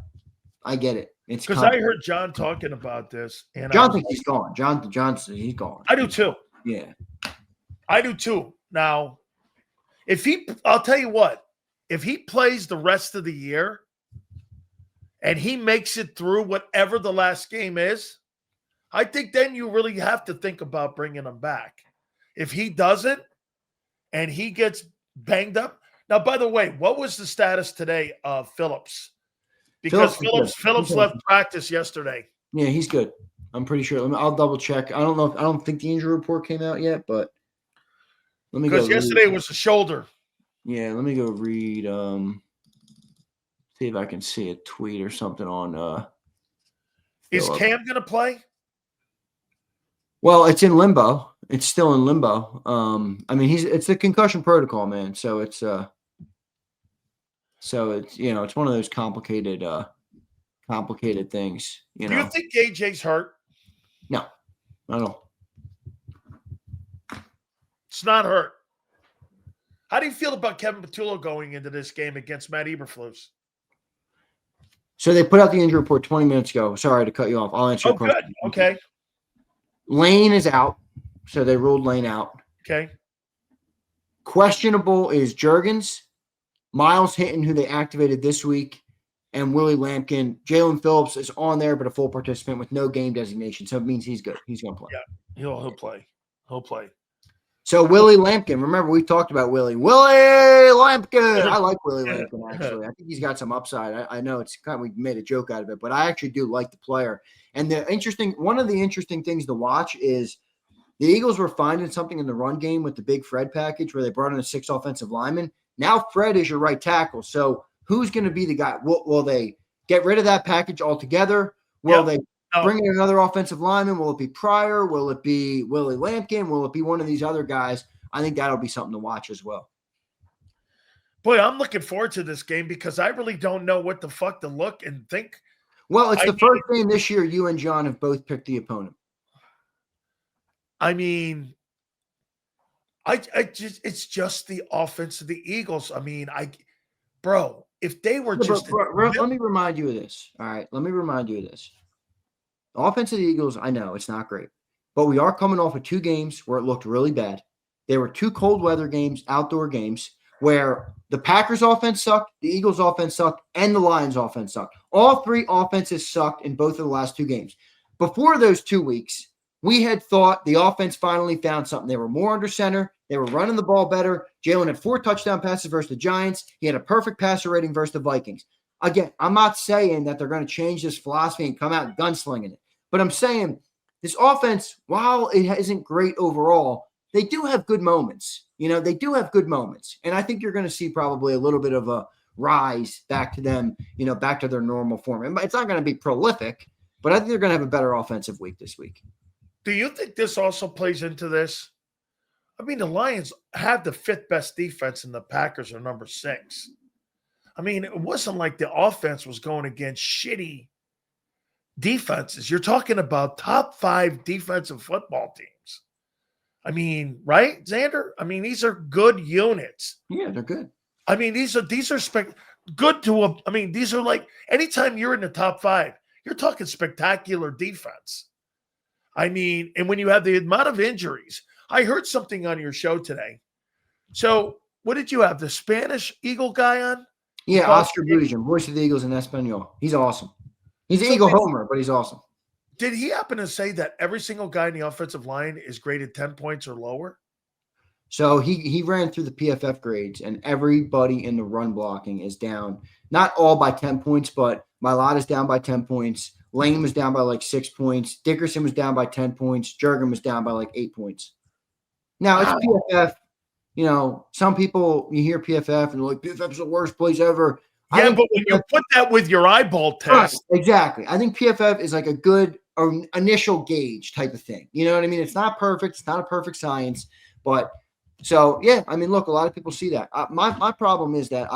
I get it. It's because I heard John talking about this, and John thinks he's gone. Johnson, he's gone. I do too. Yeah, I do too. Now, I'll tell you what, if he plays the rest of the year and he makes it through whatever the last game is, I think then you really have to think about bringing him back. If he doesn't and he gets banged up. Now, by the way, what was the status today of Phillips? Because Phillips left practice yesterday. Yeah, he's good. I'm pretty sure. I'll double check. I don't think the injury report came out yet, but let me go. Because yesterday was the shoulder. Yeah, let me go read. See if I can see a tweet or something on. Is Cam going to play? Well, it's in limbo. It's still in limbo. I mean, it's the concussion protocol, man. So it's it's one of those complicated things. Do you think AJ's hurt? No, I don't. It's not hurt. How do you feel about Kevin Patullo going into this game against Matt Eberflus? So they put out the injury report 20 minutes ago. Sorry to cut you off. I'll answer your question. Good. Okay. Lane is out. So they ruled Lane out. Okay. Questionable is Juergens, Miles Hinton, who they activated this week, and Willie Lampkin. Jalen Phillips is on there, but a full participant with no game designation. So it means he's good. He's going to play. Yeah, he'll play. He'll play. So Willie Lampkin, remember we talked about Willie Lampkin. I like Willie Lampkin, actually. I think he's got some upside. I know it's kind of, we made a joke out of it, but I actually do like the player. And one of the interesting things to watch is the Eagles were finding something in the run game with the big Fred package where they brought in a 6 offensive lineman. Now Fred is your right tackle. So who's going to be the guy? Will they get rid of that package altogether? Will they bring in another offensive lineman? Will it be Pryor? Will it be Willie Lampkin? Will it be one of these other guys? I think that'll be something to watch as well. Boy, I'm looking forward to this game because I really don't know what the fuck to look and think. Well, it's the first game this year you and John have both picked the opponent. I mean, it's just the offense of the Eagles. I mean, if they were let me remind you of this. All right, let me remind you of this. The offense of the Eagles, I know it's not great, but we are coming off of 2 games where it looked really bad. There were 2 cold weather games, outdoor games, where the Packers offense sucked, the Eagles offense sucked, and the Lions offense sucked. All 3 offenses sucked in both of the last 2 games. Before those 2 weeks, we had thought the offense finally found something. They were more under center. They were running the ball better. Jalen had 4 touchdown passes versus the Giants. He had a perfect passer rating versus the Vikings. Again, I'm not saying that they're going to change this philosophy and come out gunslinging it, but I'm saying this offense, while it isn't great overall, they do have good moments. They do have good moments. And I think you're going to see probably a little bit of a rise back to them, back to their normal form. And it's not going to be prolific, but I think they're going to have a better offensive week this week. Do you think this also plays into this? I mean, the Lions have the 5th best defense and the Packers are number 6. I mean, it wasn't like the offense was going against shitty defenses. You're talking about top 5 defensive football teams. I mean, right, Zander? I mean, these are good units. Yeah, they're good. I mean, these are good to I mean, these are like anytime you're in the top 5, you're talking spectacular defense. I mean, and when you have the amount of injuries, I heard something on your show today. So what did you have? The Spanish Eagle guy on? Yeah, Oscar Bujan, voice of the Eagles in Espanol. He's awesome. He's an Eagle homer, but he's awesome. Did he happen to say that every single guy in the offensive line is graded 10 points or lower? So he ran through the PFF grades, and everybody in the run blocking is down. Not all by 10 points, but Mailata's down by 10 points. Lane was down by like 6 points. Dickerson was down by 10 points. Jurgen was down by like 8 points. Now, it's PFF. You know, some people, you hear PFF and they're like, PFF's the worst place ever. Yeah, but when you put that with your eyeball test. Right, exactly. I think PFF is like a good initial gauge type of thing. You know what I mean? It's not perfect. It's not a perfect science. But so, yeah, I mean, look, a lot of people see that. My problem is that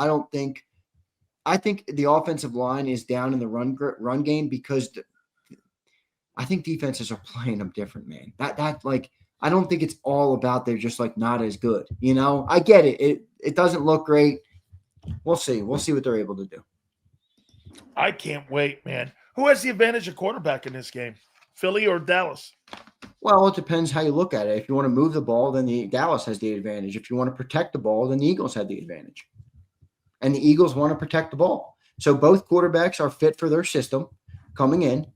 I think the offensive line is down in the run game because I think defenses are playing them different, man. I don't think it's all about they're just like not as good. You know, I get it. It doesn't look great. We'll see. We'll see what they're able to do. I can't wait, man. Who has the advantage of quarterback in this game? Philly or Dallas? Well, it depends how you look at it. If you want to move the ball, then Dallas has the advantage. If you want to protect the ball, then the Eagles have the advantage. And the Eagles want to protect the ball. So both quarterbacks are fit for their system coming in.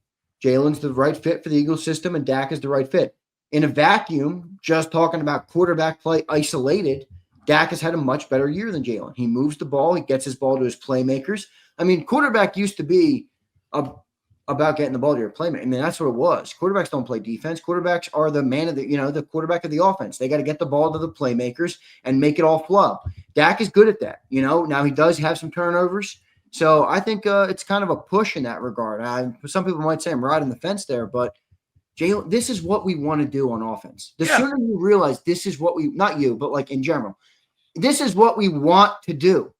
Jalen's the right fit for the Eagles system, and Dak is the right fit. In a vacuum, just talking about quarterback play isolated, Dak has had a much better year than Jalen. He moves the ball. He gets his ball to his playmakers. I mean, quarterback used to be about getting the ball to your playmaker. I mean, that's what it was. Quarterbacks don't play defense. Quarterbacks are the man of the quarterback of the offense. They got to get the ball to the playmakers and make it all flow. Dak is good at that. You know, now he does have some turnovers. So I think it's kind of a push in that regard. Some people might say I'm riding the fence there, but Jalen, this is what we want to do on offense. The sooner you realize this is what not you, but like in general, this is what we want to do.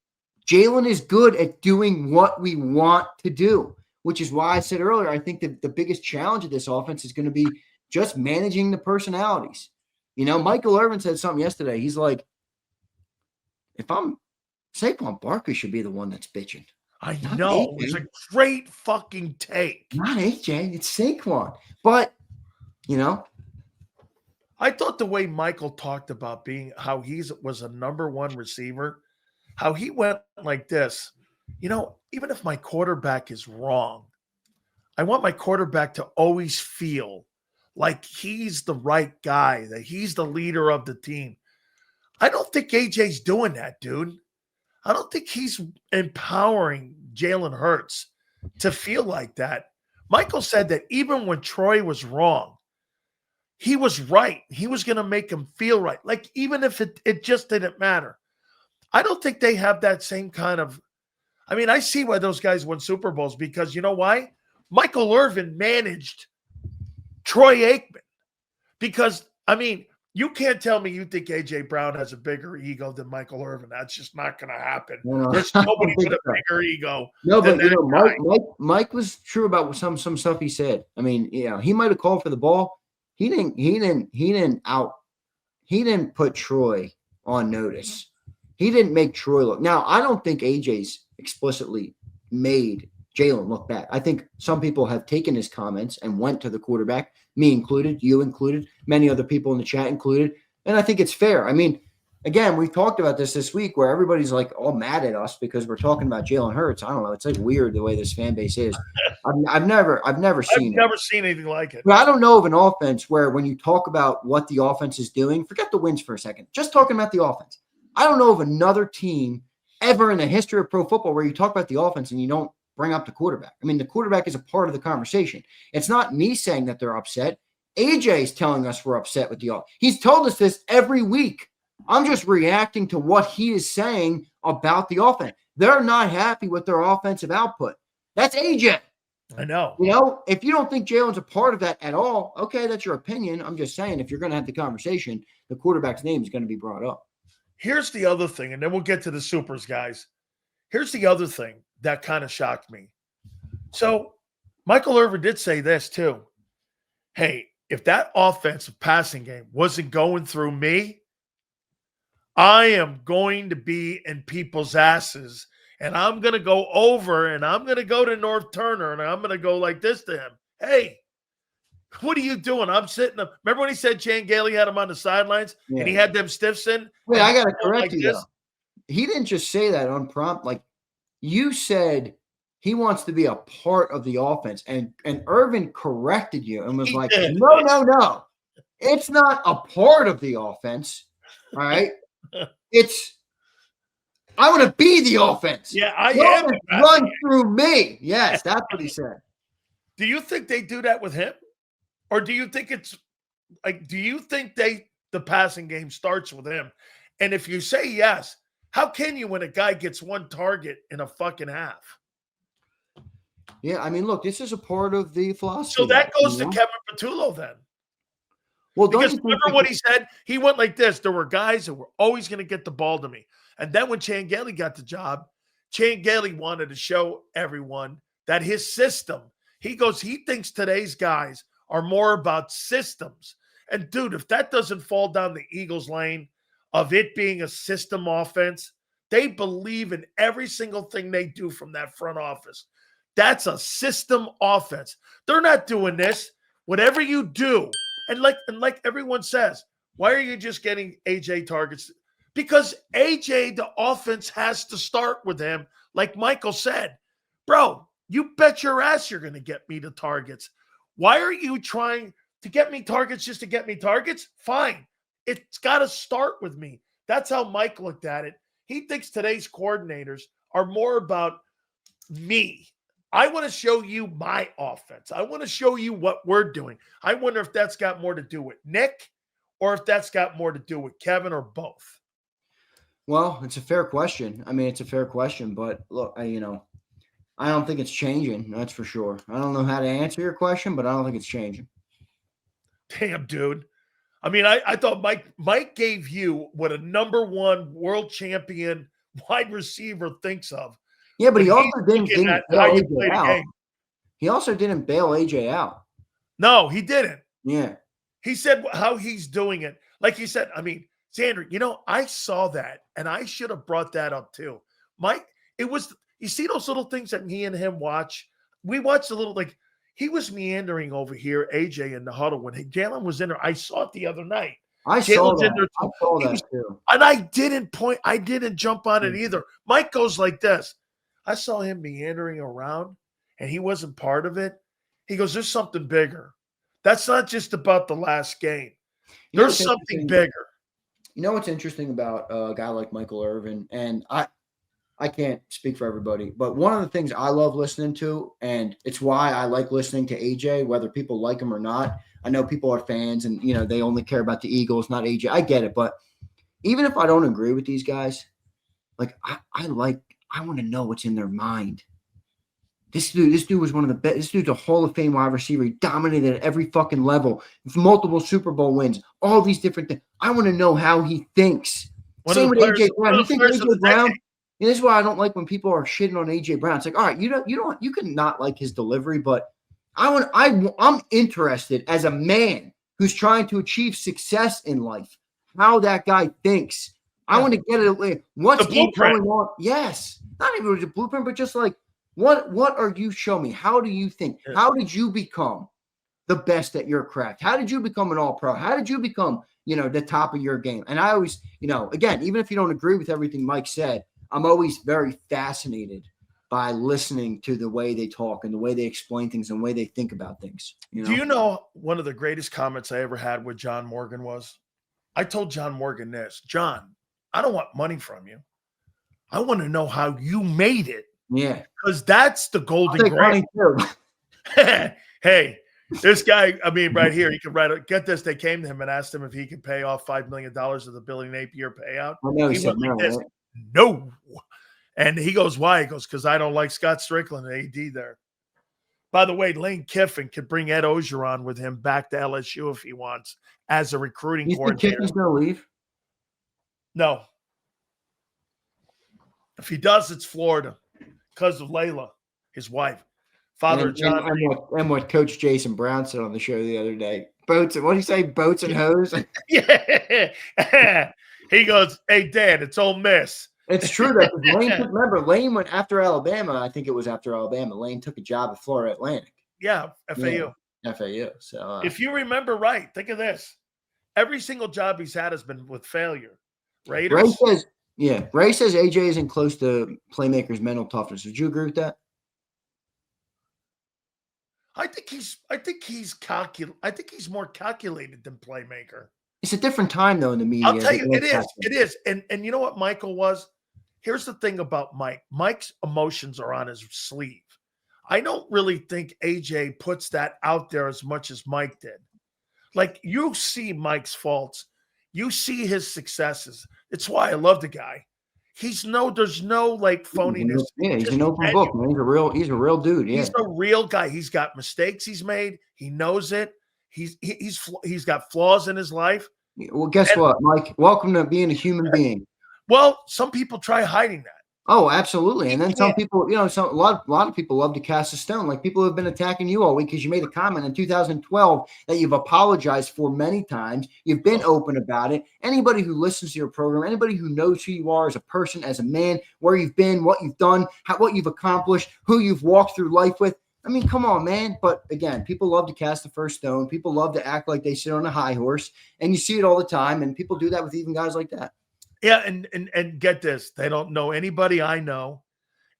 Jalen is good at doing what we want to do, which is why I said earlier, I think that the biggest challenge of this offense is going to be just managing the personalities. You know, Michael Irvin said something yesterday. He's like, if I'm Saquon Barkley should be the one that's bitching. I know. It's a great fucking take. Not AJ. It's Saquon. But, you know. I thought the way Michael talked about how he was a number one receiver, how he went like this, you know, even if my quarterback is wrong, I want my quarterback to always feel like he's the right guy, that he's the leader of the team. I don't think AJ's doing that, dude. I don't think he's empowering Jalen Hurts to feel like that. Michael said that even when Troy was wrong, he was right. He was going to make him feel right. Like, even if it just didn't matter. I don't think they have that same kind of – I mean, I see why those guys won Super Bowls because you know why? Michael Irvin managed Troy Aikman because, I mean, you can't tell me you think A.J. Brown has a bigger ego than Michael Irvin. That's just not going to happen. No. There's nobody with a bigger ego. No, but you know, Mike was true about some stuff he said. I mean, you know, he might have called for the ball. He didn't put Troy on notice. He didn't make Troy look. Now, I don't think AJ's explicitly made Jalen look bad. I think some people have taken his comments and went to the quarterback, me included, you included, many other people in the chat included, and I think it's fair. I mean, again, we've talked about this week where everybody's like all mad at us because we're talking about Jalen Hurts. I don't know. It's like weird the way this fan base is. I've never seen anything like it. But I don't know of an offense where when you talk about what the offense is doing, forget the wins for a second, just talking about the offense. I don't know of another team ever in the history of pro football where you talk about the offense and you don't bring up the quarterback. I mean, the quarterback is a part of the conversation. It's not me saying that they're upset. AJ is telling us we're upset with the offense. He's told us this every week. I'm just reacting to what he is saying about the offense. They're not happy with their offensive output. That's AJ. I know. You know, if you don't think Jalen's a part of that at all, okay, that's your opinion. I'm just saying, if you're going to have the conversation, the quarterback's name is going to be brought up. Here's the other thing, and then we'll get to the supers, guys. Here's the other thing that kind of shocked me. So Michael Irvin did say this too. Hey, if that offensive passing game wasn't going through me, I am going to be in people's asses, and I'm going to go over, and I'm going to go to North Turner, and I'm going to go like this to him. Hey, what are you doing? I'm sitting up. Remember when he said Chan Gailey had him on the sidelines, and he had them stiffs in? Wait, I got to correct you, though. He didn't just say that unprompted. Like, you said He wants to be a part of the offense. And Irvin corrected you and was like, did. no. It's not a part of the offense. All right. I want to be the offense. Yeah, I am. Run through me. Yes, that's what he said. Do you think they do that with him? Or do you think it's like, do you think the passing game starts with him? And if you say yes, how can you when a guy gets one target in a fucking half? Yeah, I mean, look, this is a part of the philosophy. So that goes to Kevin Patullo then. Well, because remember what he said? He went like this. There were guys that were always going to get the ball to me. And then when Chan Gailey got the job, Chan Gailey wanted to show everyone that his system, he thinks today's guys are more about systems. And dude, if that doesn't fall down the Eagles' lane of it being a system offense, they believe in every single thing they do from that front office. That's a system offense. They're not doing this. Whatever you do, and like everyone says, why are you just getting AJ targets? Because AJ, the offense has to start with him. Like Michael said, bro, you bet your ass you're going to get me the targets. Why are you trying to get me targets just to get me targets? Fine. It's got to start with me. That's how Mike looked at it. He thinks today's coordinators are more about me. I want to show you my offense. I want to show you what we're doing. I wonder if that's got more to do with Nick or if that's got more to do with Kevin or both. Well, it's a fair question. I mean, it's a fair question, but look, I don't think it's changing. That's for sure. I don't know how to answer your question, but I don't think it's changing. Damn, dude. I mean, I thought Mike gave you what a number one world champion wide receiver thinks of. Yeah, but he also didn't bail AJ out. He also didn't bail AJ out. No, he didn't. Yeah. He said how he's doing it. Like he said, I mean, Zander, I saw that, and I should have brought that up too. Mike, it was, you see those little things that me and him watch? We watched a little, like, he was meandering over here, AJ, in the huddle when Jalen was in there. I saw it the other night. I saw that too. And I didn't jump on it either. Mike goes like this. I saw him meandering around, and he wasn't part of it. He goes, there's something bigger. That's not just about the last game. There's something bigger. You know what's interesting about a guy like Michael Irvin, and I can't speak for everybody, but one of the things I love listening to, and it's why I like listening to AJ, whether people like him or not. I know people are fans and, they only care about the Eagles, not AJ. I get it. But even if I don't agree with these guys, like I want to know what's in their mind. This dude was one of the best. This dude's a Hall of Fame wide receiver. He dominated at every fucking level. Multiple Super Bowl wins. All these different things. I want to know how he thinks. Same with AJ Brown. You think AJ Brown? And this is why I don't like when people are shitting on AJ Brown. It's like, all right, you can not like his delivery, but I'm interested as a man who's trying to achieve success in life, how that guy thinks. I want to get it. What's going on? Yes, not even with the blueprint, but just like what are you showing me? How do you think? How did you become the best at your craft? How did you become an all-pro? How did you become the top of your game? And I always again, even if you don't agree with everything Mike said, I'm always very fascinated by listening to the way they talk and the way they explain things and the way they think about things. Do you know one of the greatest comments I ever had with John Morgan was? I told John Morgan this, John, I don't want money from you. I want to know how you made it. Yeah. Because that's the golden grail. Hey, this guy, I mean, right here, he could write get this. They came to him and asked him if he could pay off $5 million of the Billy Napier payout. I know he said went like no, this. right? No. And he goes, why? He goes, because I don't like Scott Strickland and AD there. By the way, Lane Kiffin could bring Ed Ogeron with him back to LSU if he wants as a recruiting coordinator. You think Kiffin's going to leave? No. If he does, it's Florida because of Layla, his wife. Father John. And what Coach Jason Brown said on the show the other day. Boats, what do you say? Boats and hose? Yeah. He goes, hey, Dad, it's Ole Miss. It's true that Lane went after Alabama. I think it was after Alabama. Lane took a job at Florida Atlantic. Yeah, FAU. Yeah, FAU. So if you remember right, think of this. Every single job he's had has been with failure. Raiders. Ray says AJ isn't close to playmakers' mental toughness. Would you agree with that? I think he's more calculated than playmaker. It's a different time though in the media. I'll tell you, it is. And you know what Michael was? Here's the thing about Mike. Mike's emotions are on his sleeve. I don't really think AJ puts that out there as much as Mike did. Like, you see Mike's faults. You see his successes. It's why I love the guy. There's no like phoniness. Yeah, he's an open book, man. He's a real dude. Yeah. He's a real guy. He's got mistakes he's made. He knows it. He's got flaws in his life. Well, guess what, Mike? Welcome to being a human being. Well, some people try hiding that. Oh, absolutely. And then some people, a lot of people love to cast a stone. Like, people have been attacking you all week because you made a comment in 2012 that you've apologized for many times. You've been open about it. Anybody who listens to your program, anybody who knows who you are as a person, as a man, where you've been, what you've done, what you've accomplished, who you've walked through life with. I mean, come on, man. But again, people love to cast the first stone. People love to act like they sit on a high horse. And you see it all the time. And people do that with even guys like that. Yeah, and get this. They don't know anybody I know.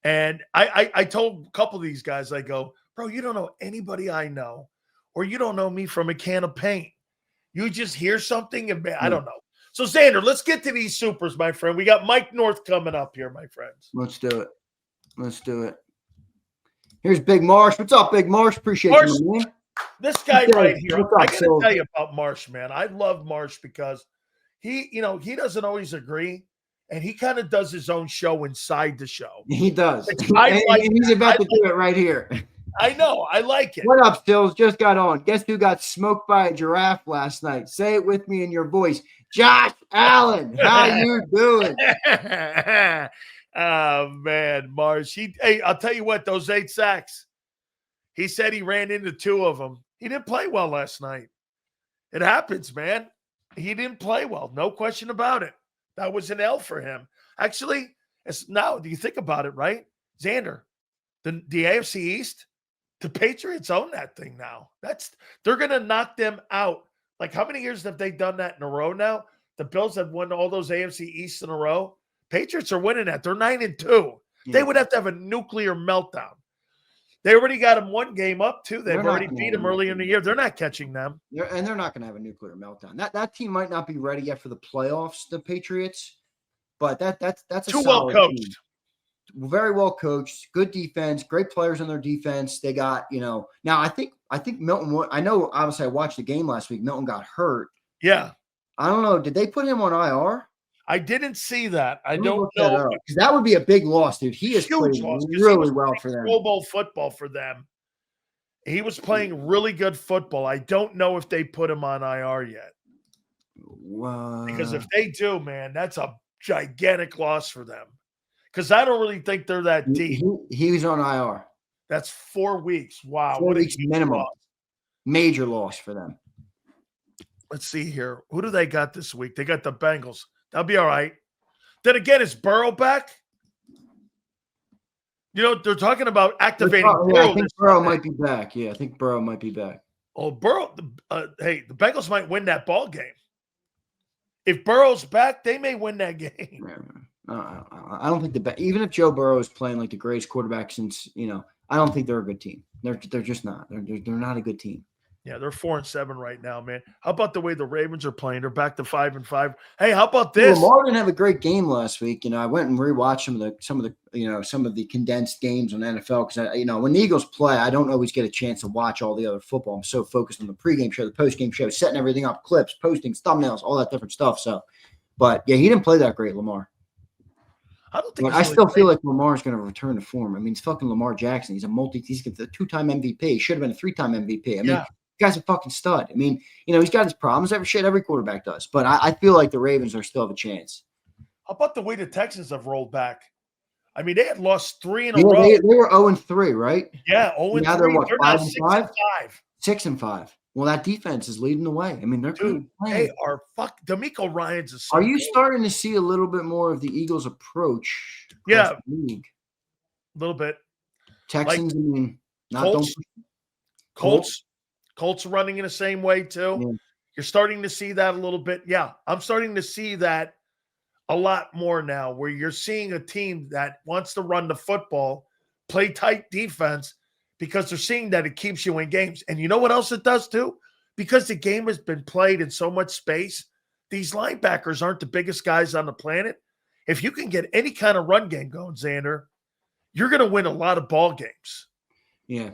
And I told a couple of these guys, I go, bro, you don't know anybody I know, or you don't know me from a can of paint. You just hear something and I don't know. So, Zander, let's get to these supers, my friend. We got Mike North coming up here, my friends. Let's do it. Here's Big Marsh. What's up, Big Marsh? Appreciate you, man. This guy right here. I got to tell you about Marsh, man. I love Marsh because he doesn't always agree, and he kind of does his own show inside the show. He does. He's about to do it right here. I know. I like it. What up, Silz? Just got on. Guess who got smoked by a giraffe last night? Say it with me in your voice. Josh Allen. How you doing? Oh, man, Marsh. Hey, I'll tell you what, those 8 sacks, he said he ran into 2 of them. He didn't play well last night. It happens, man. He didn't play well. No question about it. That was an L for him. Actually, now, do you think about it, right? Zander, the AFC East, the Patriots own that thing now. They're going to knock them out. Like, how many years have they done that in a row now? The Bills have won all those AFC East in a row. Patriots are winning that. They're 9-2. Yeah. They would have to have a nuclear meltdown. They already got them 1 game up, too. They've already beat them early in the year. They're not catching them. And they're not going to have a nuclear meltdown. That team might not be ready yet for the playoffs, the Patriots, but that's a too well coached. Team. Very well coached, good defense, great players on their defense. They got, now I think Milton, I know, obviously I watched the game last week. Milton got hurt. Yeah. I don't know. Did they put him on IR? I didn't see that. I don't know. Because that would be a big loss, dude. He is playing really well for them. Pro Bowl football for them. He was playing really good football. I don't know if they put him on IR yet. Because if they do, man, that's a gigantic loss for them. Because I don't really think they're that deep. He was on IR. That's 4 weeks. Wow. 4 weeks minimum. Loss. Major loss for them. Let's see here. Who do they got this week? They got the Bengals. That'll be all right. Then again, is Burrow back? They're talking about activating Burrow. I think Burrow might be back. Yeah, I think Burrow might be back. Oh, Burrow. Hey, the Bengals might win that ball game. If Burrow's back, they may win that game. I don't think even if Joe Burrow is playing like the greatest quarterback since, I don't think they're a good team. They're just not. They're not a good team. Yeah, they're 4-7 right now, man. How about the way the Ravens are playing? They're back to 5-5. Hey, how about this? Lamar didn't have a great game last week. I went and rewatched some of the condensed games on NFL because when the Eagles play, I don't always get a chance to watch all the other football. I'm so focused on the pregame show, the postgame show, setting everything up, clips, postings, thumbnails, all that different stuff. So, but yeah, he didn't play that great, Lamar. I still feel like Lamar's going to return to form. I mean, it's fucking Lamar Jackson. He's a 2-time MVP. He should have been a 3-time MVP. I mean, the guy's a fucking stud. I mean, he's got his problems. Every quarterback does. But I feel like the Ravens still have a chance. How about the way the Texans have rolled back? I mean, they had lost 3 in a row. They were 0-3, right? Yeah, 0-3. Now they're what, they're 5-5? 6-5. Well, that defense is leading the way. I mean, they're Dude, they are D'Amico Ryans is so Are you starting to see a little bit more of the Eagles' approach? Yeah. A little bit. Texans, I mean, Colts running in the same way too. Yeah. You're starting to see that a little bit. Yeah, I'm starting to see that a lot more now, where you're seeing a team that wants to run the football, play tight defense, because they're seeing that it keeps you in games. And you know what else it does too? Because the game has been played in so much space, these linebackers aren't the biggest guys on the planet. If you can get any kind of run game going, Zander, you're going to win a lot of ball games. Yeah.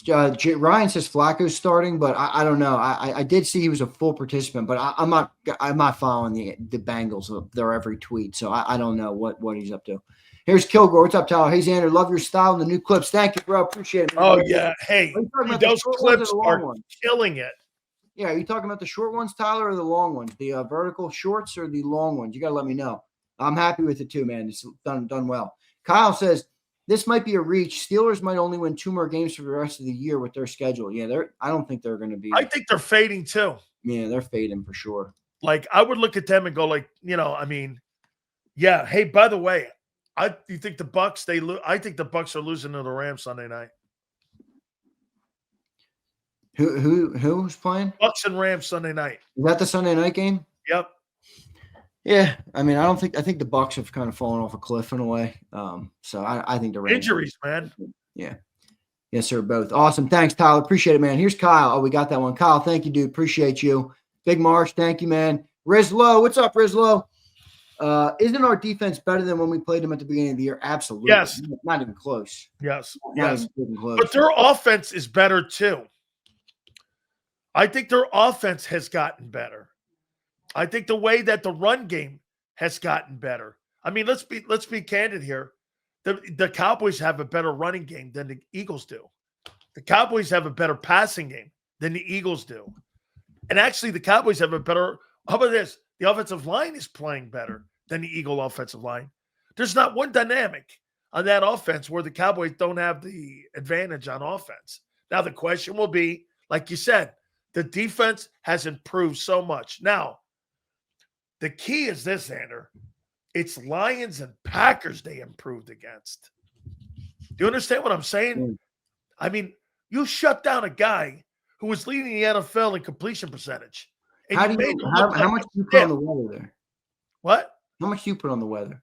Ryan says Flacco's starting, but I don't know. I did see he was a full participant, but I'm not following the Bengals, their every tweet, so I don't know what he's up to. Here's Kilgore. What's up, Tyler? Hey, Zander, love your style and the new clips. Thank you, bro. Appreciate it, man. Oh, yeah. Hey, those clips are killing it. Yeah, are you talking about the short ones, Tyler, or the long ones? The vertical shorts or the long ones? You got to let me know. I'm happy with it too, man. It's done well. Kyle says, this might be a reach. Steelers might only win 2 more games for the rest of the year with their schedule. Yeah, I don't think they're going to be. I think they're fading too. Yeah, they're fading for sure. Like, I would look at them and go like, yeah. Hey, by the way, you think the Bucks, I think the Bucks are losing to the Rams Sunday night. Who's playing? Bucks and Rams Sunday night. Is that the Sunday night game? Yep. Yeah, I think the Bucks have kind of fallen off a cliff in a way. So I think the Rams injuries, man. Yeah. Yes, sir. Both. Awesome. Thanks, Tyler. Appreciate it, man. Here's Kyle. Oh, we got that one. Kyle, thank you, dude. Appreciate you. Big Marsh, thank you, man. Rizlo, what's up, Rizlo? Isn't our defense better than when we played them at the beginning of the year? Absolutely. Yes. Not even close. Yes. Not even close. But their offense is better too. I think their offense has gotten better. I think the way that the run game has gotten better. I mean, let's be candid here. The Cowboys have a better running game than the Eagles do. The Cowboys have a better passing game than the Eagles do. And actually, the Cowboys have a better – how about this? The offensive line is playing better than the Eagle offensive line. There's not one dynamic on that offense where the Cowboys don't have the advantage on offense. Now, the question will be, like you said, the defense has improved so much. Now, the key is this, Zander. It's Lions and Packers they improved against. Do you understand what I'm saying? I mean, you shut down a guy who was leading the NFL in completion percentage. And how much do you put on the weather there? What? How much do you put on the weather?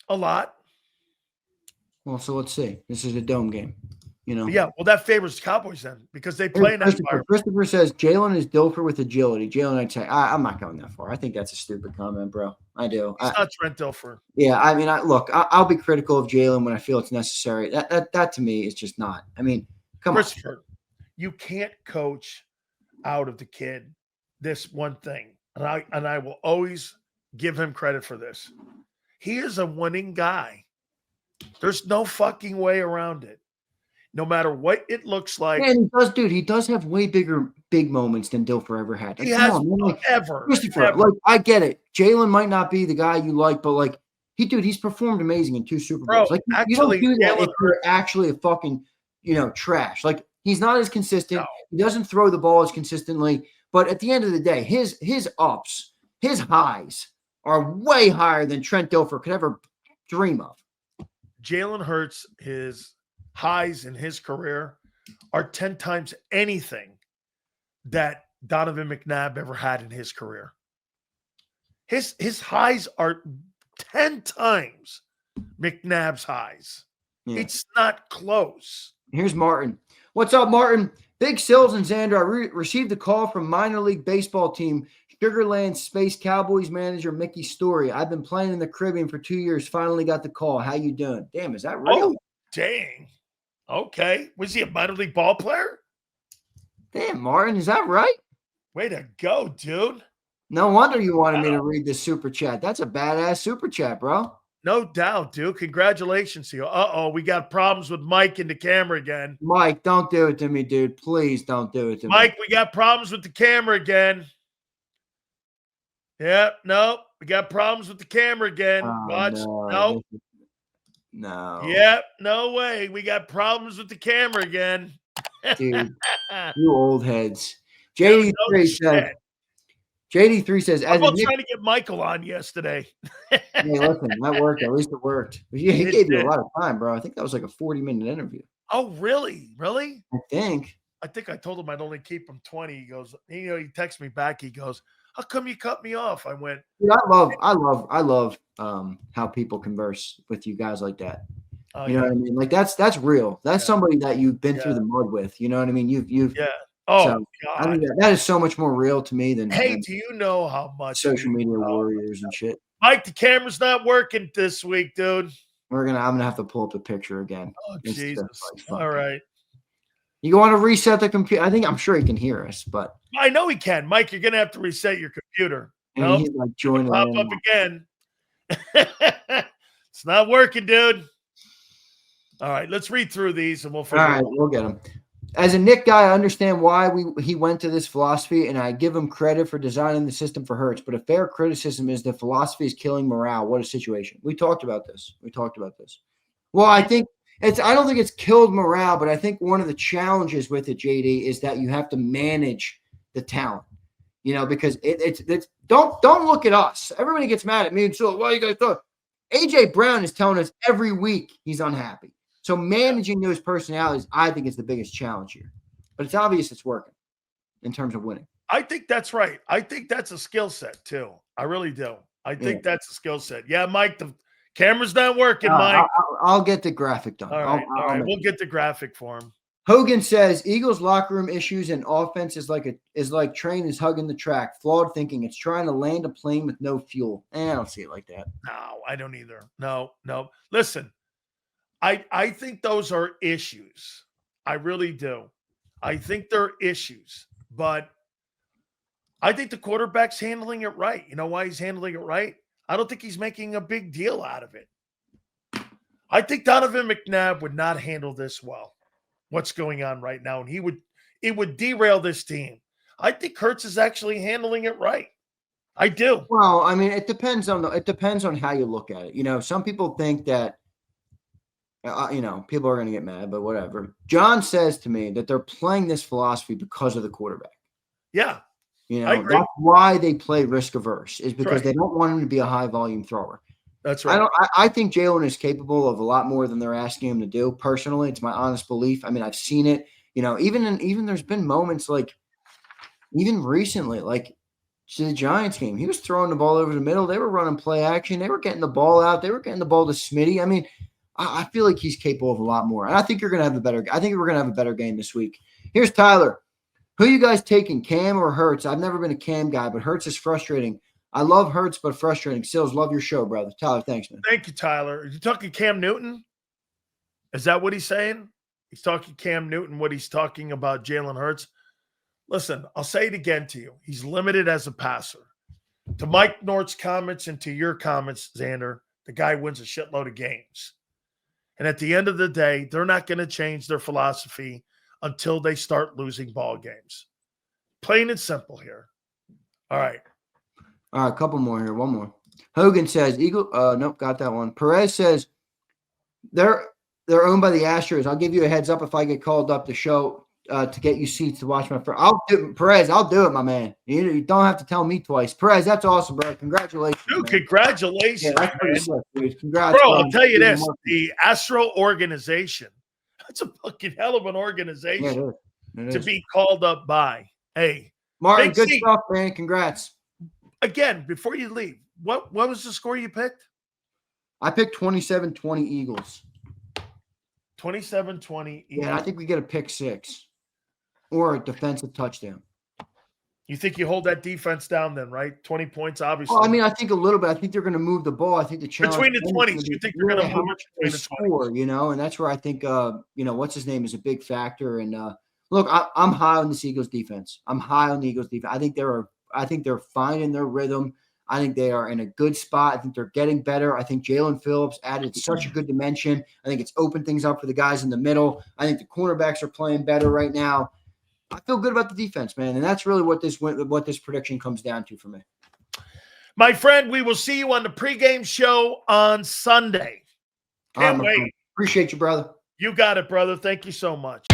A lot. Well, so let's see. This is a dome game. Yeah, well, that favors the Cowboys then because they play in that environment. Christopher says Jalen is Dilfer with agility. Jalen, I'd say I'm not going that far. I think that's a stupid comment, bro. I do. It's not Trent Dilfer. Yeah, I mean, I'll be critical of Jalen when I feel it's necessary. That to me is just not. I mean, come on, Christopher. You can't coach out of the kid this one thing, and I will always give him credit for this. He is a winning guy. There's no fucking way around it. No matter what it looks like. And he does have way big moments than Dilfer ever had. He has ever. Christopher, I get it. Jalen might not be the guy you like, but he's performed amazing in 2 Super Bowls. You don't do that if you're actually a fucking, trash. He's not as consistent. No. He doesn't throw the ball as consistently. But at the end of the day, his ups, his highs are way higher than Trent Dilfer could ever dream of. Jalen Hurts, his highs in his career are 10 times anything that Donovan McNabb ever had in his career. His highs are 10 times McNabb's highs. Yeah. It's not close. Here's Martin. What's up, Martin? Big Silz and Zander. I received a call from minor league baseball team Sugarland Space Cowboys manager Mickey Story. I've been playing in the Caribbean for 2 years. Finally got the call. How you doing? Damn, is that real? Oh, dang. Okay. Was he a minor league ball player? Damn, Martin, is that right? Way to go, dude. No wonder you wanted me to read this super chat. That's a badass super chat, bro. No doubt, dude. Congratulations to you. Uh-oh, we got problems with Mike in the camera again. Mike, don't do it to me, dude. Please don't do it to me. Mike, we got problems with the camera again. Yep, nope. We got problems with the camera again. Watch. Nope. No. Yep, no way. We got problems with the camera again. Dude, you old heads. JD3 says, I was trying to get Michael on yesterday. Hey, listen, that worked. At least it worked. He gave you a lot of time, bro. I think that was like a 40-minute interview. Oh, really? Really? I think I told him I'd only keep him 20. He goes, he texts me back. He goes, how come you cut me off? I went, dude, I love how people converse with you guys like that. Oh, You know what I mean? Like that's real. That's somebody that you've been through the mud with. You know what I mean? You've yeah. Oh, so, God. I mean, that is so much more real to me than Do you know how much social media warriors and shit. Mike, the camera's not working this week, dude. I'm gonna have to pull up the picture again. Oh, It's Jesus. like, all right. You want to reset the computer? I'm sure he can hear us, but I know he can. Mike, you're gonna have to reset your computer. And he's like joining pop up again. It's not working, dude. All right, let's read through these and we'll figure it out. All right, we'll get them. As a Nick guy, I understand why he went to this philosophy, and I give him credit for designing the system for Hurts. But a fair criticism is the philosophy is killing morale. What a situation. We talked about this. Well, I don't think it's killed morale, but I think one of the challenges with it, JD, is that you have to manage the talent. You know, because it's don't look at us. Everybody gets mad at me and so why you guys thought AJ Brown is telling us every week he's unhappy. So managing those personalities, I think, is the biggest challenge here. But it's obvious it's working in terms of winning. I think that's right. I think that's a skill set too. I really do. I think that's a skill set. Yeah, Mike, the camera's not working, Mike. I'll get the graphic done. All right. We'll get the graphic for him. Hogan says Eagles locker room issues and offense is like train is hugging the track. Flawed thinking. It's trying to land a plane with no fuel. I don't see it like that. No, I don't either. No. Listen, I think those are issues. I really do. I think they're issues, but I think the quarterback's handling it right. You know why he's handling it right? I don't think he's making a big deal out of it. I think Donovan McNabb would not handle this well. What's going on right now, and it would derail this team. I think Hurts is actually handling it right. I do. Well, I mean, it depends on how you look at it. You know, some people think that people are going to get mad, but whatever. John says to me that they're playing this philosophy because of the quarterback. Yeah. You know, that's why they play risk averse, is because they don't want him to be a high volume thrower. That's right. I think Jalen is capable of a lot more than they're asking him to do. Personally, it's my honest belief. I mean, I've seen it. You know, even there's been moments like even recently, like to the Giants game, he was throwing the ball over the middle. They were running play action. They were getting the ball out. They were getting the ball to Smitty. I mean, I feel like he's capable of a lot more. And I think we're going to have a better game this week. Here's Tyler. Who you guys taking, Cam or Hurts? I've never been a Cam guy, but Hurts is frustrating. I love Hurts, but frustrating. Silz, love your show, brother. Tyler, thanks, man. Thank you, Tyler. Are you talking Cam Newton? Is that what he's saying? He's talking Cam Newton, what he's talking about Jalen Hurts. Listen, I'll say it again to you. He's limited as a passer. To Mike Nort's comments and to your comments, Zander, the guy wins a shitload of games. And at the end of the day, they're not going to change their philosophy until they start losing ball games. Plain and simple here. All right. All right, a couple more here. One more. Hogan says, nope, got that one. Perez says, they're owned by the Astros. I'll give you a heads up if I get called up to show to get you seats to watch my friend. Perez, I'll do it, my man. You don't have to tell me twice. Perez, that's awesome, bro. Congratulations. Dude, congratulations. Yeah, that's pretty sick, dude. Congrats. Bro, I'll tell you this. The Astro organization, that's a fucking hell of an organization to be called up by. Hey. Martin, good stuff, man. Congrats. Again, before you leave, what was the score you picked? I picked 27-20 Eagles. 27-20 Eagles. Yeah, I think we get a pick six or a defensive touchdown. You think you hold that defense down then, right? 20 points, obviously. Well, I mean, I think a little bit. I think they're going to move the ball. I think the challenge between the 20s, you think they're going to move between the 20s? You know, and that's where I think, what's his name is a big factor. And look, I'm high on this Eagles defense. I think they're finding their rhythm. I think they are in a good spot. I think they're getting better. I think Jalen Phillips added such a good dimension. I think it's opened things up for the guys in the middle. I think the cornerbacks are playing better right now. I feel good about the defense, man. And that's really what this prediction comes down to for me. My friend, we will see you on the pregame show on Sunday. Can't wait. Friend. Appreciate you, brother. You got it, brother. Thank you so much.